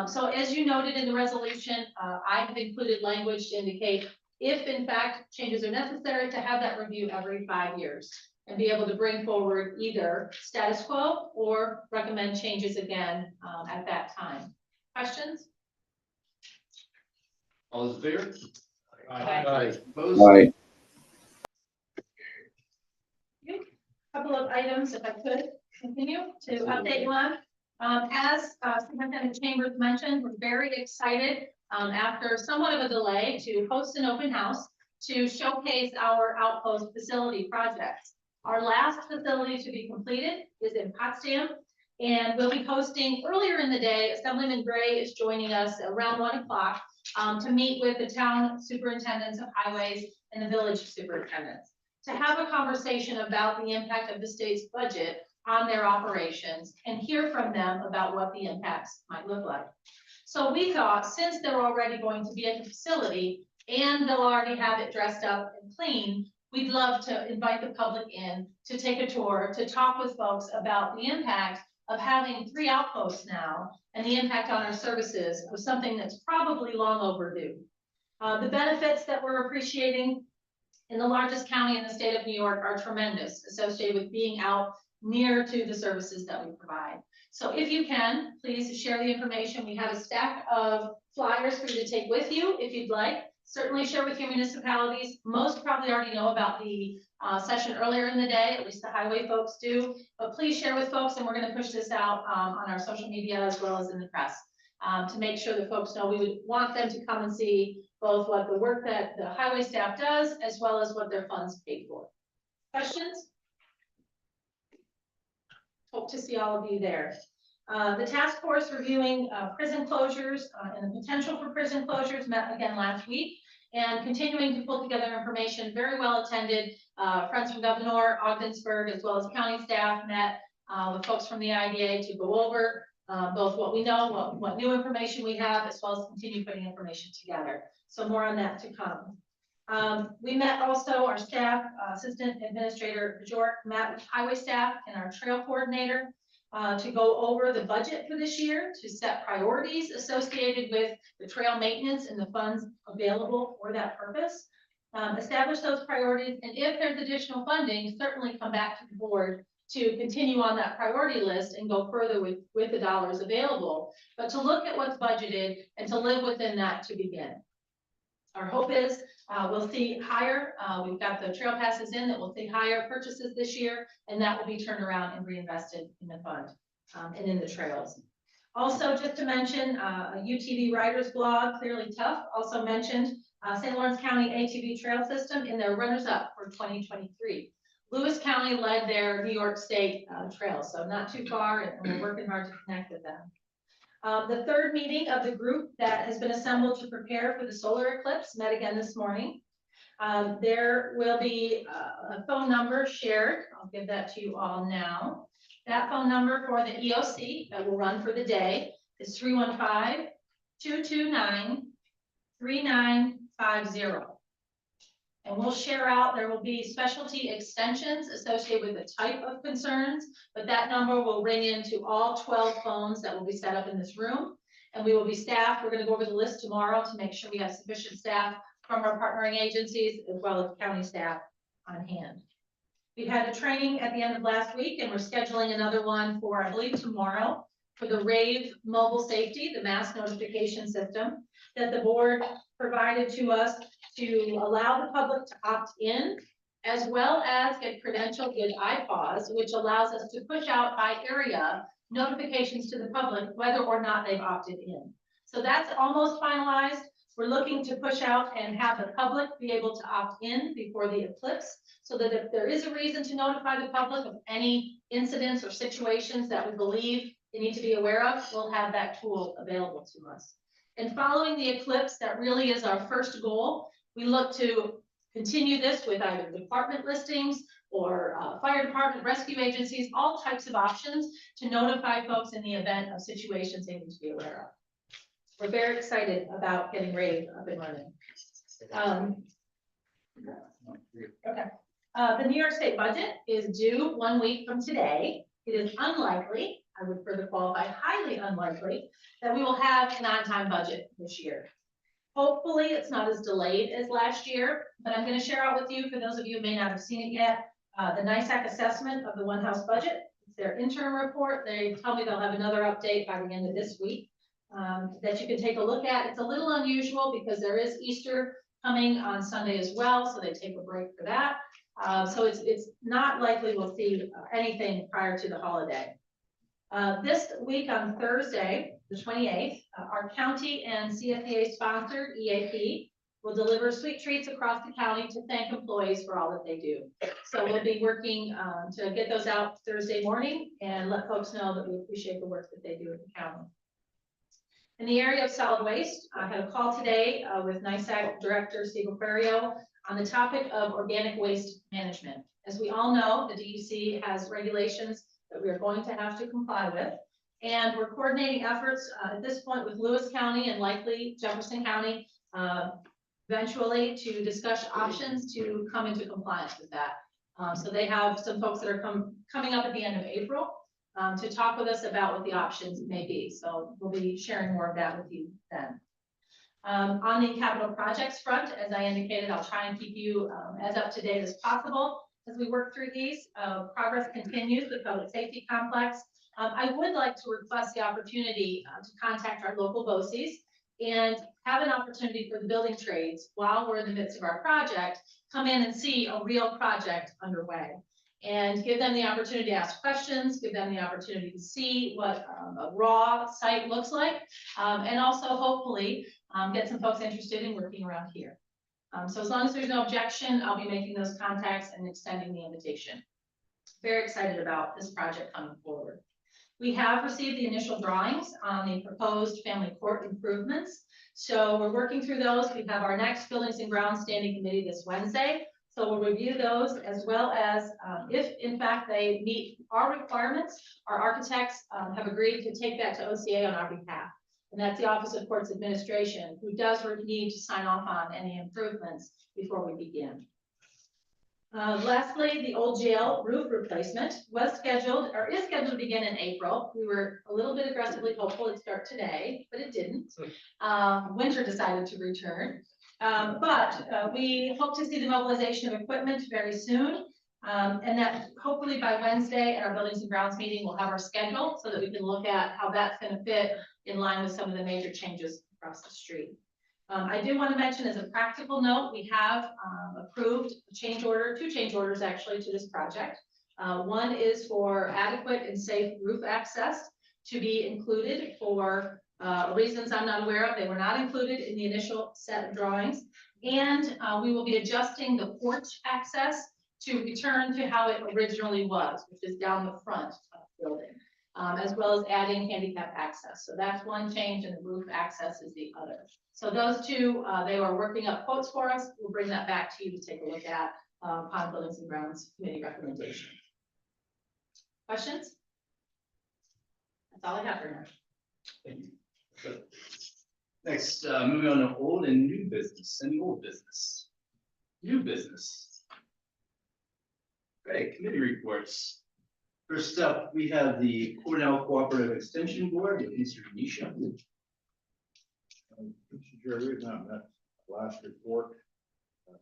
So as you noted in the resolution, I have included language to indicate if in fact changes are necessary, to have that review every 5 years and be able to bring forward either status quo or recommend changes again at that time. Questions? All those in favor? Aye. Opposed? Aye. Couple of items, if I could continue to update you on. As Superintendent Chambers mentioned, we're very excited after somewhat of a delay to host an open house to showcase our outpost facility projects. Our last facility to be completed is in Potsdam, and we'll be hosting earlier in the day. Assemblyman Gray is joining us around 1 o'clock to meet with the town superintendents of highways and the village superintendents to have a conversation about the impact of the state's budget on their operations and hear from them about what the impacts might look like. So we thought, since they're already going to be at the facility and they'll already have it dressed up and clean, we'd love to invite the public in to take a tour, to talk with folks about the impact of having 3 outposts now and the impact on our services of something that's probably long overdue. The benefits that we're appreciating in the largest county in the state of New York are tremendous, associated with being out near to the services that we provide. So if you can, please share the information. We have a stack of flyers for you to take with you if you'd like. Certainly share with your municipalities. Most probably already know about the session earlier in the day, at least the highway folks do. But please share with folks, and we're going to push this out on our social media as well as in the press to make sure that folks know we would want them to come and see both what the work that the highway staff does as well as what their funds paid for. Questions? Hope to see all of you there. The task force reviewing prison closures and the potential for prison closures met again last week and continuing to pull together information. Very well attended. Friends from Governor, Ogdensburg, as well as county staff met with folks from the IDA to go over both what we know, what new information we have, as well as continue putting information together. So more on that to come. We met also, our staff, Assistant Administrator Bjork met with highway staff and our trail coordinator to go over the budget for this year, to set priorities associated with the trail maintenance and the funds available for that purpose. Establish those priorities, and if there's additional funding, certainly come back to the board to continue on that priority list and go further with the dollars available, but to look at what's budgeted and to live within that to begin. Our hope is we'll see higher, we've got the trail passes in that we'll see higher purchases this year, and that will be turned around and reinvested in the fund and in the trails. Also, just to mention, a UTV Riders blog, Clearly Tough, also mentioned St. Lawrence County ATV trail system in their runners-up for 2023. Lewis County led their New York State trail, so not too far, and we're working hard to connect with them. The third meeting of the group that has been assembled to prepare for the solar eclipse met again this morning. There will be a phone number shared. I'll give that to you all now. That phone number for the EOC that will run for the day is 315-229-3950. And we'll share out, there will be specialty extensions associated with the type of concerns, but that number will ring into all 12 phones that will be set up in this room. And we will be staffed. We're going to go over the list tomorrow to make sure we have sufficient staff from our partnering agencies as well as county staff on hand. We've had a training at the end of last week, and we're scheduling another one for, I believe, tomorrow for the RAVE mobile safety, the mass notification system that the board provided to us to allow the public to opt in, as well as get credentialed with iPause, which allows us to push out by area notifications to the public, whether or not they've opted in. So that's almost finalized. We're looking to push out and have the public be able to opt in before the eclipse, so that if there is a reason to notify the public of any incidents or situations that we believe they need to be aware of, we'll have that tool available to us. And following the eclipse, that really is our first goal. We look to continue this with either department listings or fire department, rescue agencies, all types of options to notify folks in the event of situations they need to be aware of. We're very excited about getting RAVE up and running. The New York State budget is due 1 week from today. It is unlikely, I would further qualify, highly unlikely, that we will have an on-time budget this year. Hopefully, it's not as delayed as last year, but I'm going to share out with you, for those of you who may not have seen it yet, the NISAC assessment of the One House budget. It's their interim report. They tell me they'll have another update by the end of this week that you can take a look at. It's a little unusual because there is Easter coming on Sunday as well, so they take a break for that. So it's not likely we'll see anything prior to the holiday. This week on Thursday, the 28th, our county and CFDA sponsored EAP will deliver sweet treats across the county to thank employees for all that they do. So we'll be working to get those out Thursday morning and let folks know that we appreciate the work that they do at the county. In the area of solid waste, I had a call today with NISAC Director Steve Aquario on the topic of organic waste management. As we all know, the DEC has regulations that we are going to have to comply with. And we're coordinating efforts at this point with Lewis County and likely Jefferson County eventually to discuss options to come into compliance with that. So they have some folks that are coming up at the end of April to talk with us about what the options may be. So we'll be sharing more of that with you then. On the capital projects front, as I indicated, I'll try and keep you as up to date as possible as we work through these. Progress continues with public safety complex. I would like to request the opportunity to contact our local BOCES and have an opportunity for the building trades while we're in the midst of our project, come in and see a real project underway. And give them the opportunity to ask questions, give them the opportunity to see what a raw site looks like, and also hopefully get some folks interested in working around here. So as long as there's no objection, I'll be making those contacts and extending the invitation. Very excited about this project coming forward. We have received the initial drawings on the proposed family court improvements. So we're working through those. We have our next Buildings and Grounds Standing Committee this Wednesday. So we'll review those as well as if in fact they meet our requirements, our architects have agreed to take that to OCA on our behalf. And that's the Office of Courts Administration, who does need to sign off on any improvements before we begin. Lastly, the old jail roof replacement was scheduled or is scheduled to begin in April. We were a little bit aggressively hopeful it'd start today, but it didn't. Winter decided to return. But we hope to see the mobilization of equipment very soon. And that hopefully by Wednesday at our Buildings and Grounds meeting, we'll have our schedule so that we can look at how that's going to fit in line with some of the major changes across the street. I do want to mention as a practical note, we have approved a change order, 2 change orders actually to this project. One is for adequate and safe roof access to be included for reasons I'm not aware of. They were not included in the initial set of drawings. And we will be adjusting the porch access to return to how it originally was, which is down the front of the building, as well as adding handicap access. So that's one change and the roof access is the other. So those 2, they are working up quotes for us. We'll bring that back to you to take a look at upon Buildings and Grounds Committee recommendation. Questions? That's all I have for now. Thank you. Next, moving on to old and new business, and old business. New business. Great, committee reports. First up, we have the Cornell Cooperative Extension Board with Mr. Nisha. Mr. Chair, we have not met last report.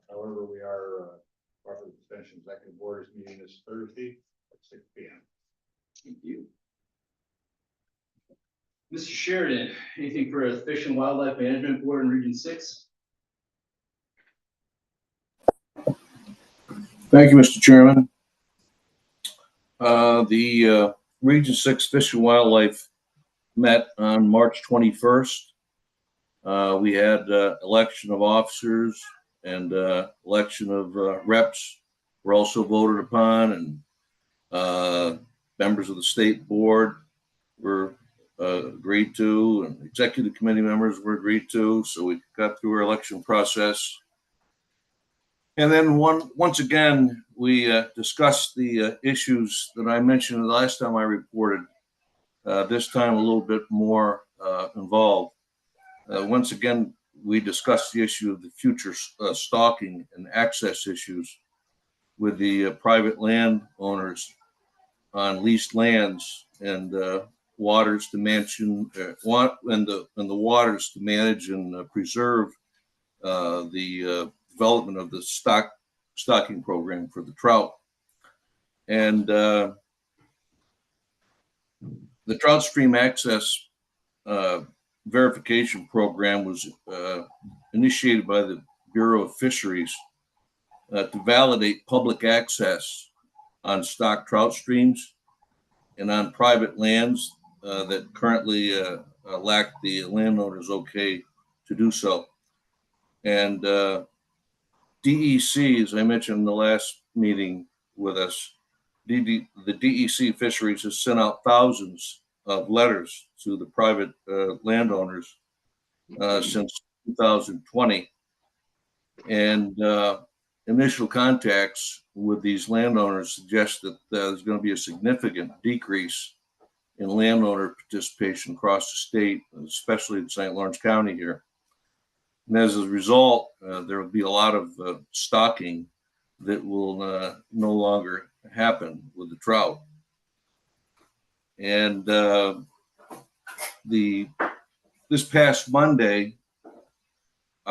However, we are, Cooperative Extension Executive Board is meeting this Thursday at 6 p.m. Thank you. Mr. Sheridan, anything for the Fish and Wildlife Management Board in Region 6? Thank you, Mr. Chairman. The Region 6 Fish and Wildlife met on March 21st. We had election of officers and election of reps were also voted upon, and members of the state board were agreed to, and executive committee members were agreed to. So we got through our election process. And then once again, we discussed the issues that I mentioned the last time I reported, this time a little bit more involved. Once again, we discussed the issue of the future stalking and access issues with the private land owners on leased lands and waters to manage and the waters to manage and preserve the development of the stocking program for the trout. And the trout stream access verification program was initiated by the Bureau of Fisheries to validate public access on stock trout streams and on private lands that currently lack the landowner's okay to do so. And DEC, as I mentioned in the last meeting with us, the DEC Fisheries has sent out thousands of letters to the private landowners since 2020. And initial contacts with these landowners suggest that there's going to be a significant decrease in landowner participation across the state, especially in St. Lawrence County here. And as a result, there will be a lot of stocking that will no longer happen with the trout. And this past Monday,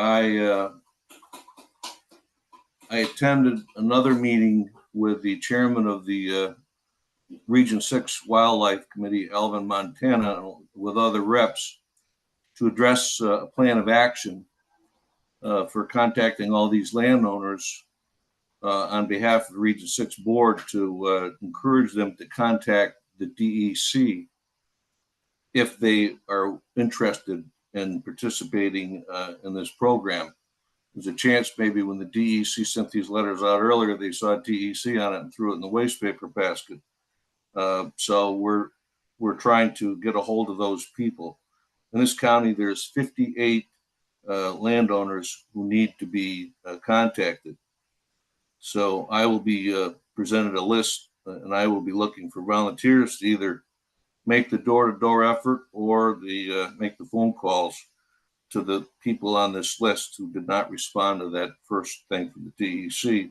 I attended another meeting with the chairman of the Region 6 Wildlife Committee, Alvin Montana, with other reps to address a plan of action for contacting all these landowners on behalf of the Region 6 board to encourage them to contact the DEC if they are interested in participating in this program. There's a chance maybe when the DEC sent these letters out earlier, they saw DEC on it and threw it in the waste paper basket. So we're trying to get a hold of those people. In this county, there's 58 landowners who need to be contacted. So I will be presented a list, and I will be looking for volunteers to either make the door-to-door effort or make the phone calls to the people on this list who did not respond to that first thing from the DEC.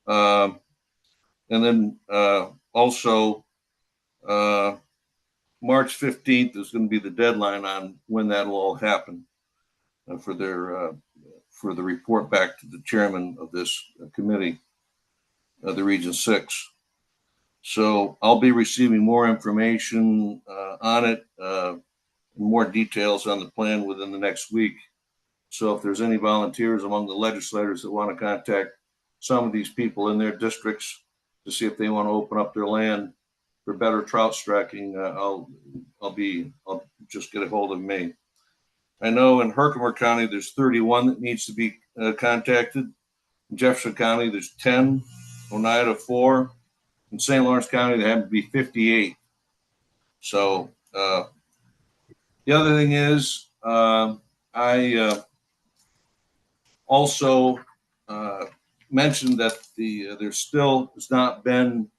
And then also March 15th is going to be the deadline on when that will all happen for the report back to the chairman of this committee, the Region 6. So I'll be receiving more information on it, more details on the plan within the next week. So if there's any volunteers among the legislators that want to contact some of these people in their districts to see if they want to open up their land for better trout striking, I'll just get a hold of me. I know in Herkimer County, there's 31 that needs to be contacted. In Jefferson County, there's 10, Oneida 4. In St. Lawrence County, there have to be 58. So the other thing is, I also mentioned that there still has not been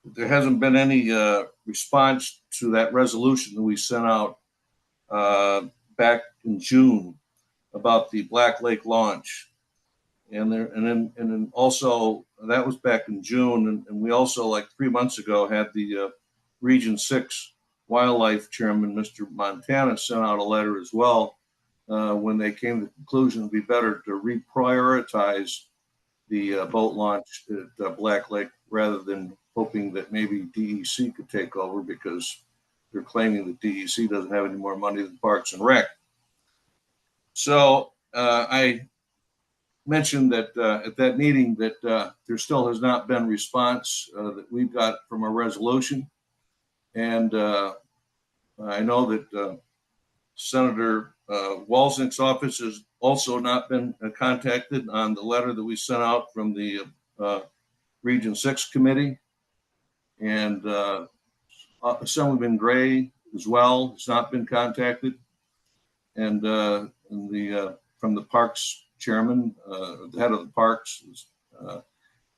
there hasn't been any response to that resolution that we sent out back in June about the Black Lake launch. And then also that was back in June. And we also, like 3 months ago, had the Region 6 Wildlife Chairman, Mr. Montana, sent out a letter as well when they came to the conclusion it'd be better to reprioritize the boat launch at Black Lake rather than hoping that maybe DEC could take over, because they're claiming that DEC doesn't have any more money than Parks and Rec. So I mentioned that at that meeting that there still has not been response that we've got from a resolution. And I know that Senator Walznick's office has also not been contacted on the letter that we sent out from the Region 6 committee. And Assemblyman Gray as well has not been contacted. And from the Parks chairman, the head of the Parks.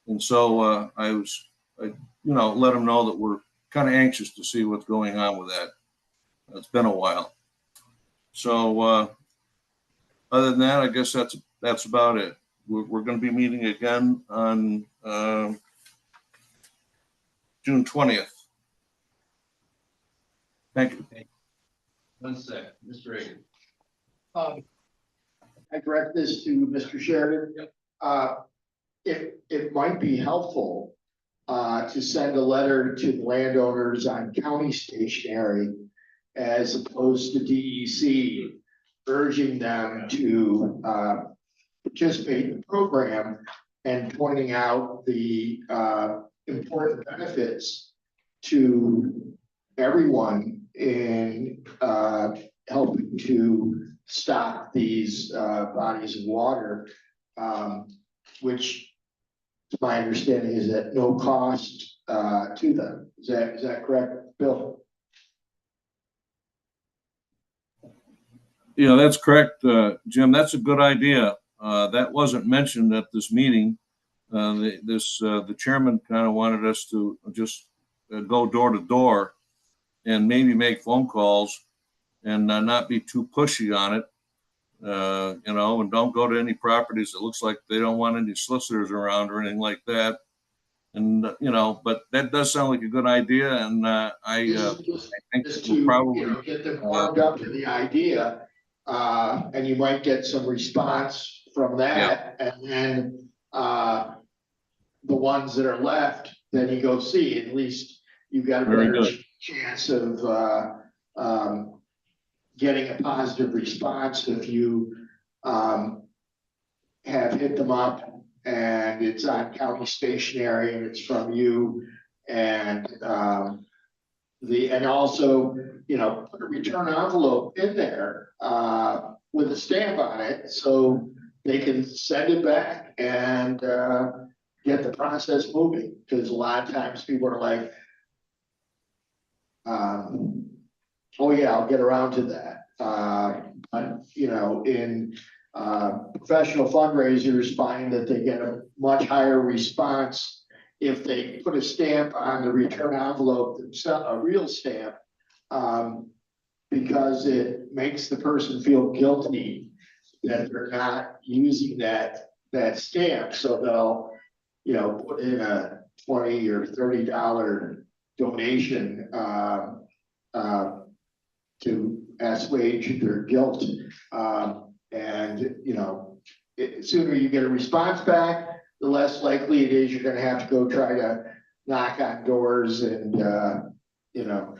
And so I let them know that we're kind of anxious to see what's going on with that. It's been a while. So other than that, I guess that's about it. We're going to be meeting again on June 20th. Thank you. 1 sec, Mr. Reagan. I direct this to Mr. Sheridan. Yep. It might be helpful to send a letter to the landowners on county stationery as opposed to DEC, urging them to participate in the program and pointing out the important benefits to everyone in helping to stop these bodies of water, which my understanding is at no cost to them. Is that correct, Bill? Yeah, that's correct, Jim. That's a good idea. That wasn't mentioned at this meeting. The chairman kind of wanted us to just go door to door and maybe make phone calls and not be too pushy on it, and don't go to any properties that looks like they don't want any solicitors around or anything like that. And, but that does sound like a good idea, and I think Just we'll to, probably, get them warmed up to the idea, and you might get some response from that, and then, the ones that are left, then you go see, at least you've got a Very better good. chance of, getting a positive response if you, have hit them up and it's on county stationery and it's from you, and, and also, put a return envelope in there, with a stamp on it, so they can send it back and, get the process moving, because a lot of times people are like, oh yeah, I'll get around to that. But, in, professional fundraisers find that they get a much higher response if they put a stamp on the return envelope, a real stamp, because it makes the person feel guilty that they're not using that stamp, so they'll, put in a $20 or $30 donation, to assuage their guilt. And, the sooner you get a response back, the less likely it is you're gonna have to go try to knock on doors and,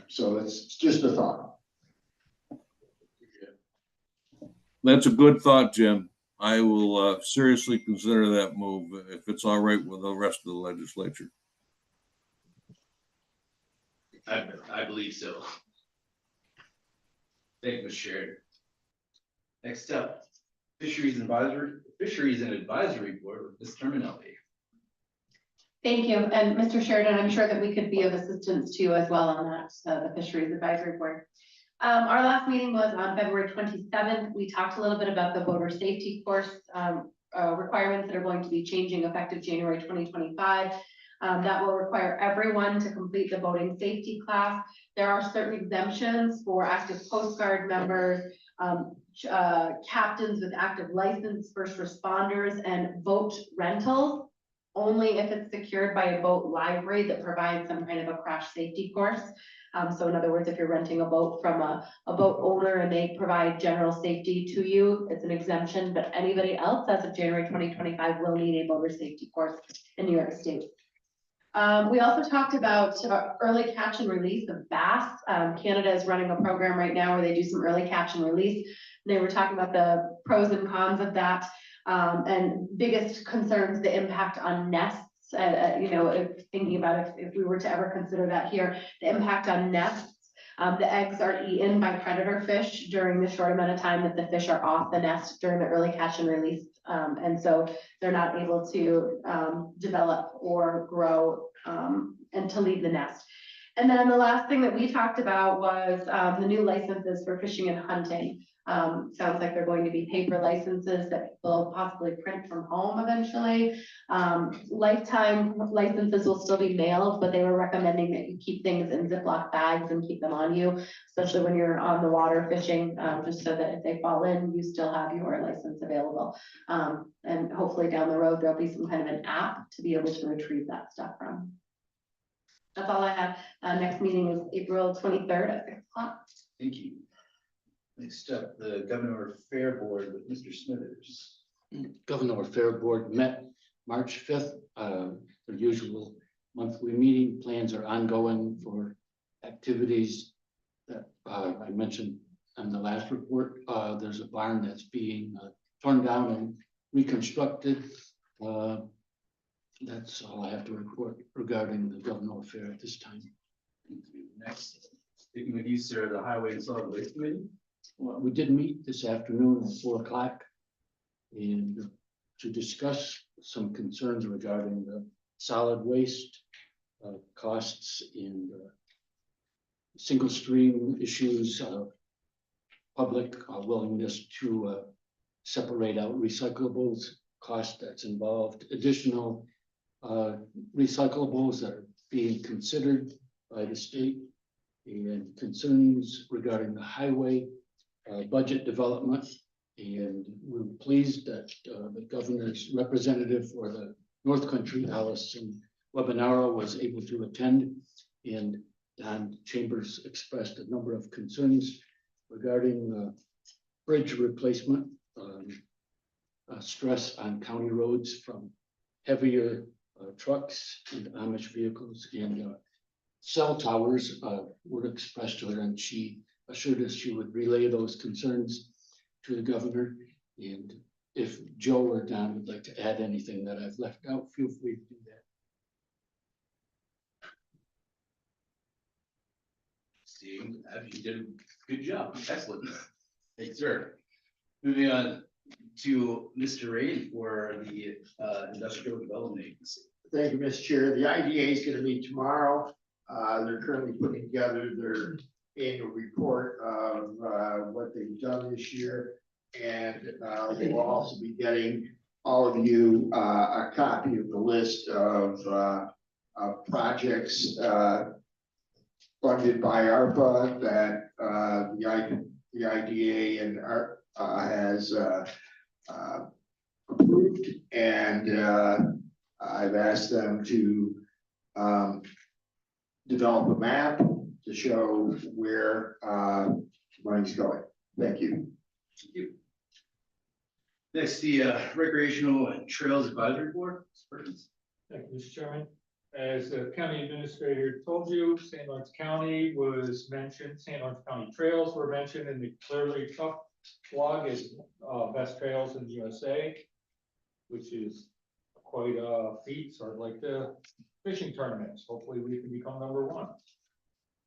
so it's just a thought. that's a good thought, Jim. I will seriously consider that move if it's all right with the rest of the legislature. I believe so. Thank you, Mr. Sheridan. Next up, Fisheries and Advisory Board with Ms. Terminelli. Thank you. And Mr. Sheridan, I'm sure that we could be of assistance to you as well on that, the Fisheries Advisory Board. Our last meeting was on February 27th. We talked a little bit about the voter safety course requirements that are going to be changing effective January 2025. That will require everyone to complete the voting safety class. There are certain exemptions for active Coast Guard members, captains with active license, first responders, and boat rentals, only if it's secured by a boat library that provides some kind of a crash safety course. So in other words, if you're renting a boat from a boat owner and they provide general safety to you, it's an exemption, but anybody else as of January 2025 will need a voter safety course in New York State. We also talked about early catch and release of bass. Canada is running a program right now where they do some early catch and release. They were talking about the pros and cons of that, and biggest concerns, the impact on nests. Thinking about if we were to ever consider that here, the impact on nests. The eggs are eaten by predator fish during the short amount of time that the fish are off the nest during the early catch and release. And so they're not able to develop or grow and to leave the nest. And then the last thing that we talked about was the new licenses for fishing and hunting. Sounds like they're going to be paper licenses that will possibly print from home eventually. Lifetime licenses will still be mailed, but they were recommending that you keep things in Ziploc bags and keep them on you, especially when you're on the water fishing, just so that if they fall in, you still have your license available. And hopefully down the road, there'll be some kind of an app to be able to retrieve that stuff from. That's all I have. Next meeting is April 23rd at 6 o'clock. Thank you. Next up, the Governor Fair Board with Mr. Smithers. Governor Fair Board met March 5th. Their usual monthly meeting. Plans are ongoing for activities that I mentioned on the last report. There's a barn that's being torn down and reconstructed. That's all I have to report regarding the Governor Fair at this time. Thank you. Next, speaking with you, sir, the Highway and Solid Waste Committee. Well, we did meet this afternoon at 4 o'clock and to discuss some concerns regarding the solid waste costs and single stream issues, public willingness to separate out recyclables, cost that's involved, additional recyclables that are being considered by the state, and concerns regarding the highway budget development. And we're pleased that the governor's representative for the North Country, Allison webinar was able to attend, and Don Chambers expressed a number of concerns regarding bridge replacement, stress on county roads from heavier trucks and Amish vehicles, and cell towers were expressed to her, and she assured us she would relay those concerns to the governor. And if Joe or Don would like to add anything that I've left out, feel free to do that. Seeing that, you did a good job. Excellent. Thanks, sir. Moving on to Mr. Ray for the Industrial Development Agency. Thank you, Mr. Chair. The IDA is going to meet tomorrow. They're currently putting together their annual report of what they've done this year. And they will also be getting all of you a copy of the list of projects funded by ARPA that the IDA and has approved, and I've asked them to develop a map to show where money's going. Thank you. Thank you. Next, the Recreational and Trails Advisory Board. Thank you, Mr. Chairman. As the county administrator told you, St. Lawrence County was mentioned, St. Lawrence County trails were mentioned in the Clearly Tough blog as best trails in the USA, which is quite a feat, sort of like the fishing tournaments. Hopefully we can become #1.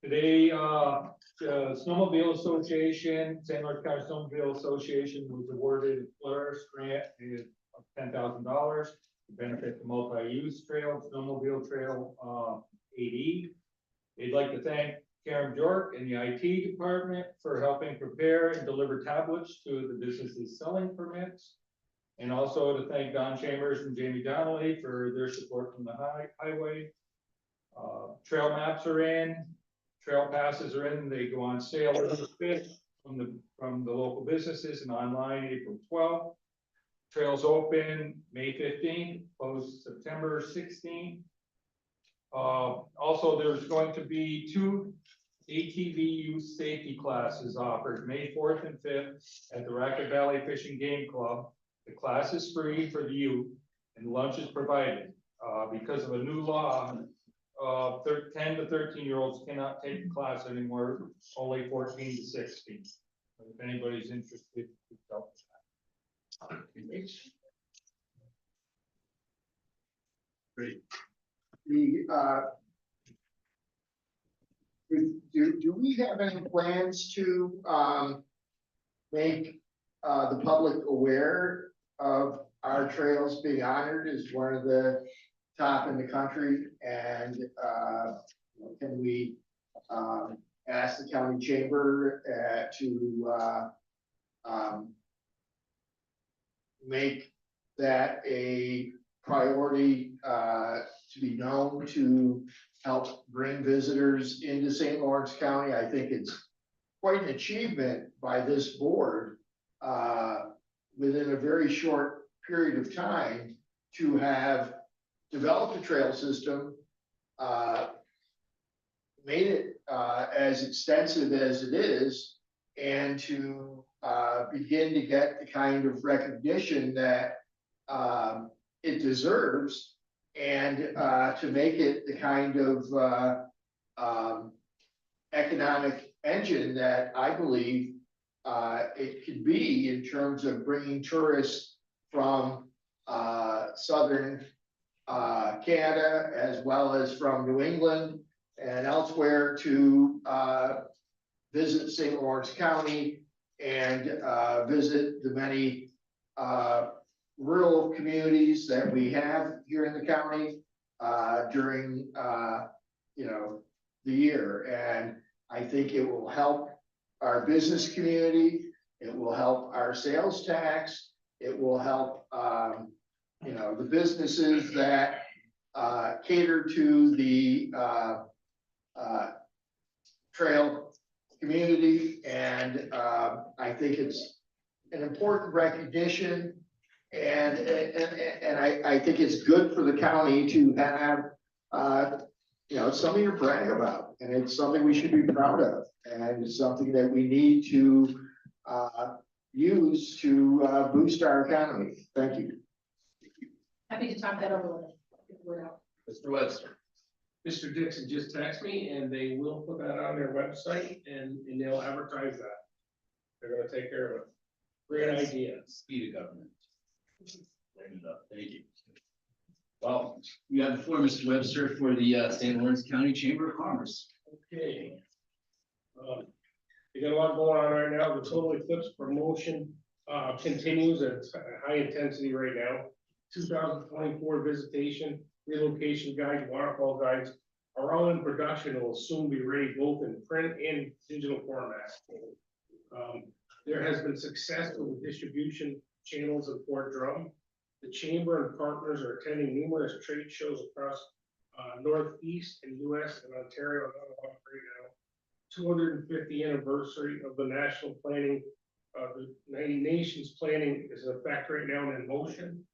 Today, the Snowmobile Association, St. Lawrence County Snowmobile Association was awarded a Flourish grant of $10,000 to benefit the multi-use trail, snowmobile trail, AD. They'd like to thank Karen Bjork and the IT department for helping prepare and deliver tablets to the businesses selling permits. And also to thank Don Chambers and Jamie Donnelly for their support from the highway. Trail maps are in, trail passes are in, they go on sale April 5th from the local businesses and online April 12th. Trails open May 15th, closed September 16th. Also, there's going to be 2 ATV youth safety classes offered May 4th and 5th at the Racket Valley Fishing Game Club. The class is free for the youth and lunch is provided. Because of a new law, 10 to 13-year-olds cannot take the class anymore, only 14 to 16. If anybody's interested, help. Great. Do we have any plans to make the public aware of our trails being honored as one of the top in the country? And can we ask the county chamber to make that a priority to be known, to help bring visitors into St. Lawrence County? I think it's quite an achievement by this board within a very short period of time to have developed a trail system, made it as extensive as it is, and to begin to get the kind of recognition that it deserves, and to make it the kind of economic engine that I believe it could be in terms of bringing tourists from southern Canada, as well as from New England and elsewhere, to visit St. Lawrence County and visit the many rural communities that we have here in the county during the year. And I think it will help our business community, it will help our sales tax, it will help the businesses that cater to the trail community. And I think it's an important recognition, and I think it's good for the county to have you know, it's something to brag about, and it's something we should be proud of, and it's something that we need to use to boost our economy. Thank you. Happy to talk that over with you. Mr. Webster. Mr. Dixon just texted me and they will put that on their website and they'll advertise that. They're gonna take care of it. Great idea. Speed of government. Bring it up. Thank you. Well, you have the floor, Mr. Webster, for the St. Lawrence County Chamber of Commerce. Okay. You got a lot going on right now. The Total Eclipse promotion continues at high intensity right now. 2024 visitation, relocation guides, waterfall guides are all in production and will soon be ready both in print and digital format. There has been success with the distribution channels in Fort Drum. The Chamber and partners are attending numerous trade shows across Northeast and US and Ontario and other right now. 250th anniversary of the National Planning, the United Nations Planning is in effect right now and in motion.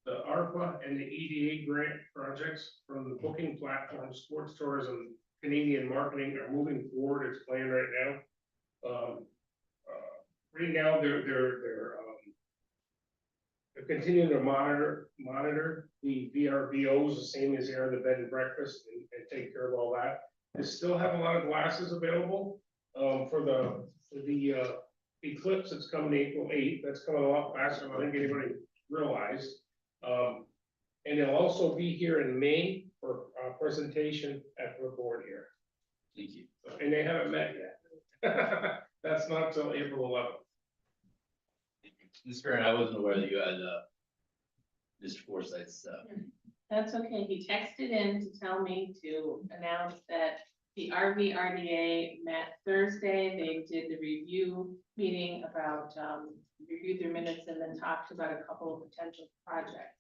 The ARPA and the EDA grant projects from the booking platform, Sports Tourism, Canadian Marketing are moving forward as planned right now. Right now, they're continuing to monitor the VRBOs, the same as the bed and breakfast, and take care of all that. They still have a lot of glasses available for the eclipse that's coming April 8th. That's coming a lot faster than I think anybody realized. And they'll also be here in May for a presentation at the board here. Thank you. And they haven't met yet. That's not till April 11th. Ms. Farron, I wasn't aware that you had Mr. Forsythe's That's okay. He texted in to tell me to announce that the RVRDA met Thursday. They did the review meeting about, reviewed their minutes and then talked about a couple of potential projects.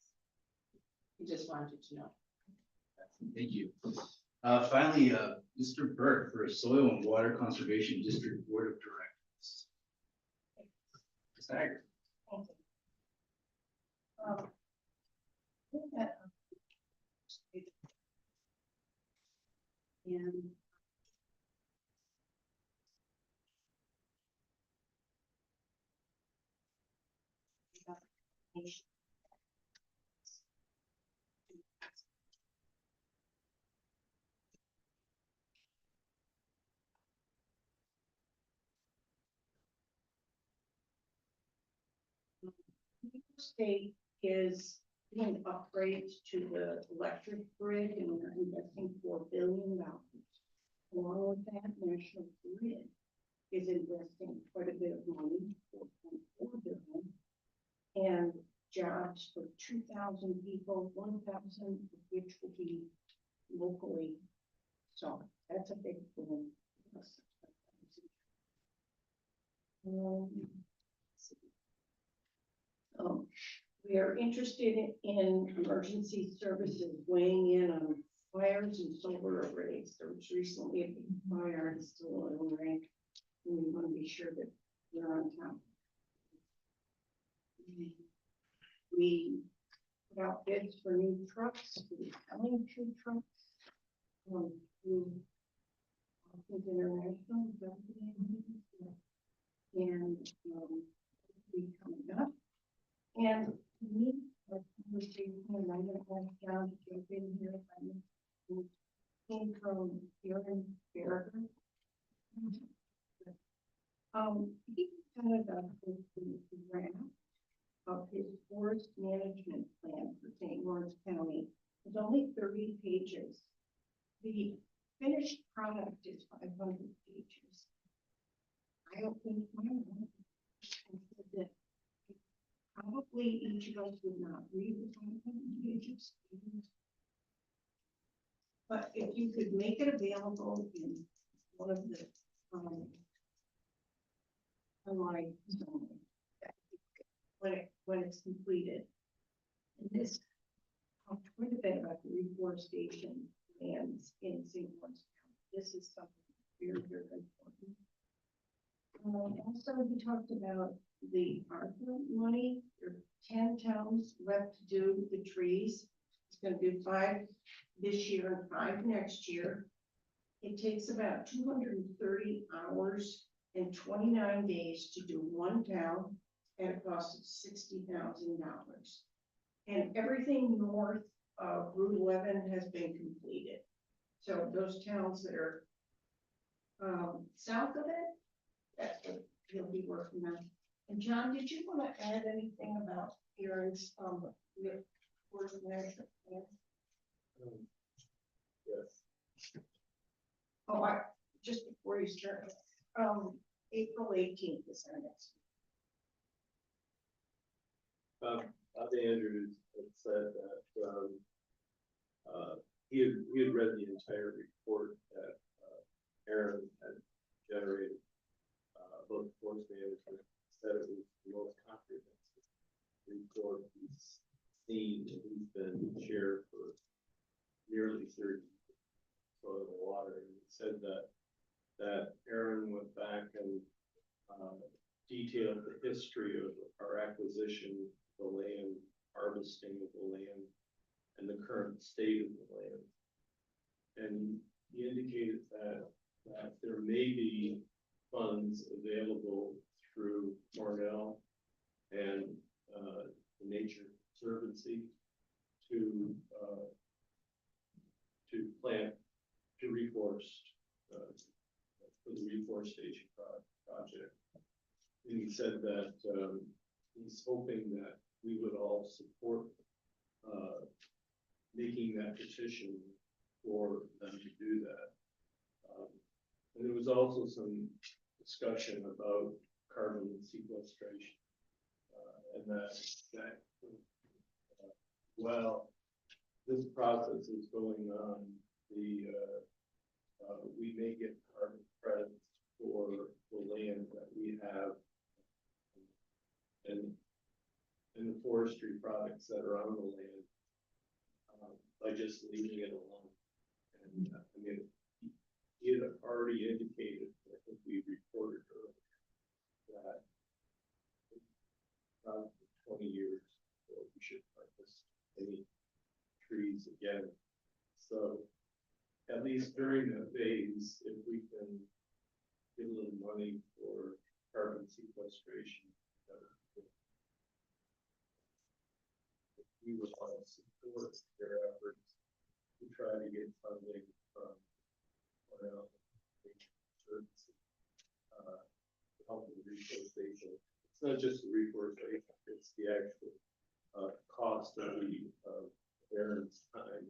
He just wanted to know. Thank you. Finally, Mr. Burke for Soil and Water Conservation District Board of Directors. Ms. Hager. And state is doing upgrades to the electric grid and we're investing $4 billion. Along with that, National Grid is investing quite a bit of money, $4.4 billion, and jobs for 2,000 people, 1,000 of which will be locally. So that's a big boom. We are interested in emergency services weighing in on fires and solar arrays. There was recently a big fire in Stillwater, Illinois, and we want to be sure that we're on top. We put out bids for new trucks, we're selling 2 trucks. Through Hopkins International, and we coming up. And we are conversation, and I'm going to ask John to jump in here if I may. Came from Aaron Berger. He kind of the grant of his forest management plan for St. Lawrence County. It's only 30 pages. The finished product is 500 pages. I don't think that probably each of us would not read the 500 pages. But if you could make it available in one of the online when it's completed. And this talked quite a bit about the reforestation lands in St. Lawrence County. This is something very, very important. Also, we talked about the ARPA money. There are 10 towns left to do the trees. It's going to be $5 this year and 5 next year. It takes about 230 hours and 29 days to do one town at a cost of $60,000. And everything north of Route 11 has been completed. So those towns that are south of it, that's what he'll be working on. And John, did you want to add anything about Aaron's work management plan? Yes. Oh, just before you start, April 18th is our next. Bob Andrews had said that, he had read the entire report that, Aaron had generated, both force management, said it was the most comprehensive report he's seen, and he's been chair for nearly 30 years. So the water, and he said that Aaron went back and, detailed the history of our acquisition, the land, harvesting of the land, and the current state of the land. And he indicated that there may be funds available through Cornell and the Nature Conservancy to plant, to reforest, for the reforestation project. And he said that he's hoping that we would all support making that petition for them to do that. And there was also some discussion about carbon sequestration. And that while this process is going on, we may get carbon credits for the land that we have and the forestry products that are on the land, by just leaving it alone. And I mean, he had already indicated, I think we reported earlier, that about 20 years before we should harvest any trees again. So at least during that phase, if we can get a little money for carbon sequestration, we would want to support their efforts to try to get funding from Cornell to help with the reforestation. It's not just the reforestation; it's the actual cost of Aaron's time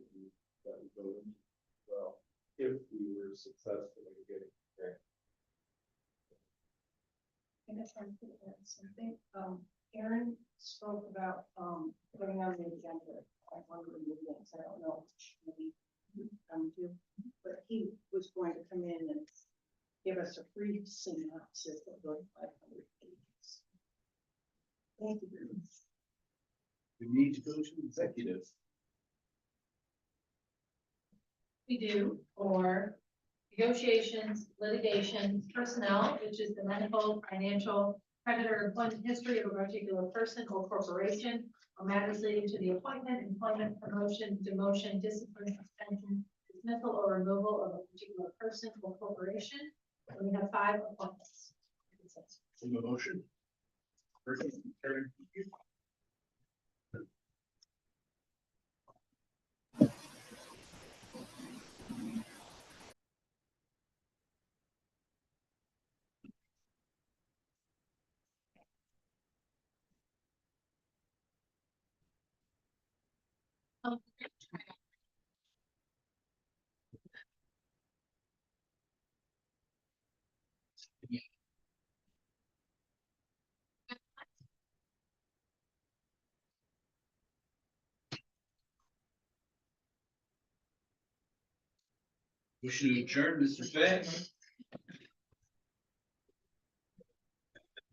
that would go into it. Well, if we were successful in getting the grant. And if I could add something, Aaron spoke about putting on the agenda, one of the meetings, I don't know which maybe come to, but he was going to come in and give us a brief synopsis of the 500 pages. Thank you very much. We need to go to executive. We do, or negotiations, litigation, personnel, which is the medical, financial, creditor, employment history of a particular person or corporation, or matters leading to the appointment, employment, promotion, demotion, discipline, suspension, dismissal, or removal of a particular person or corporation. And we have 5 appointments. From the motion. Motion to adjourn, Mr. Fay.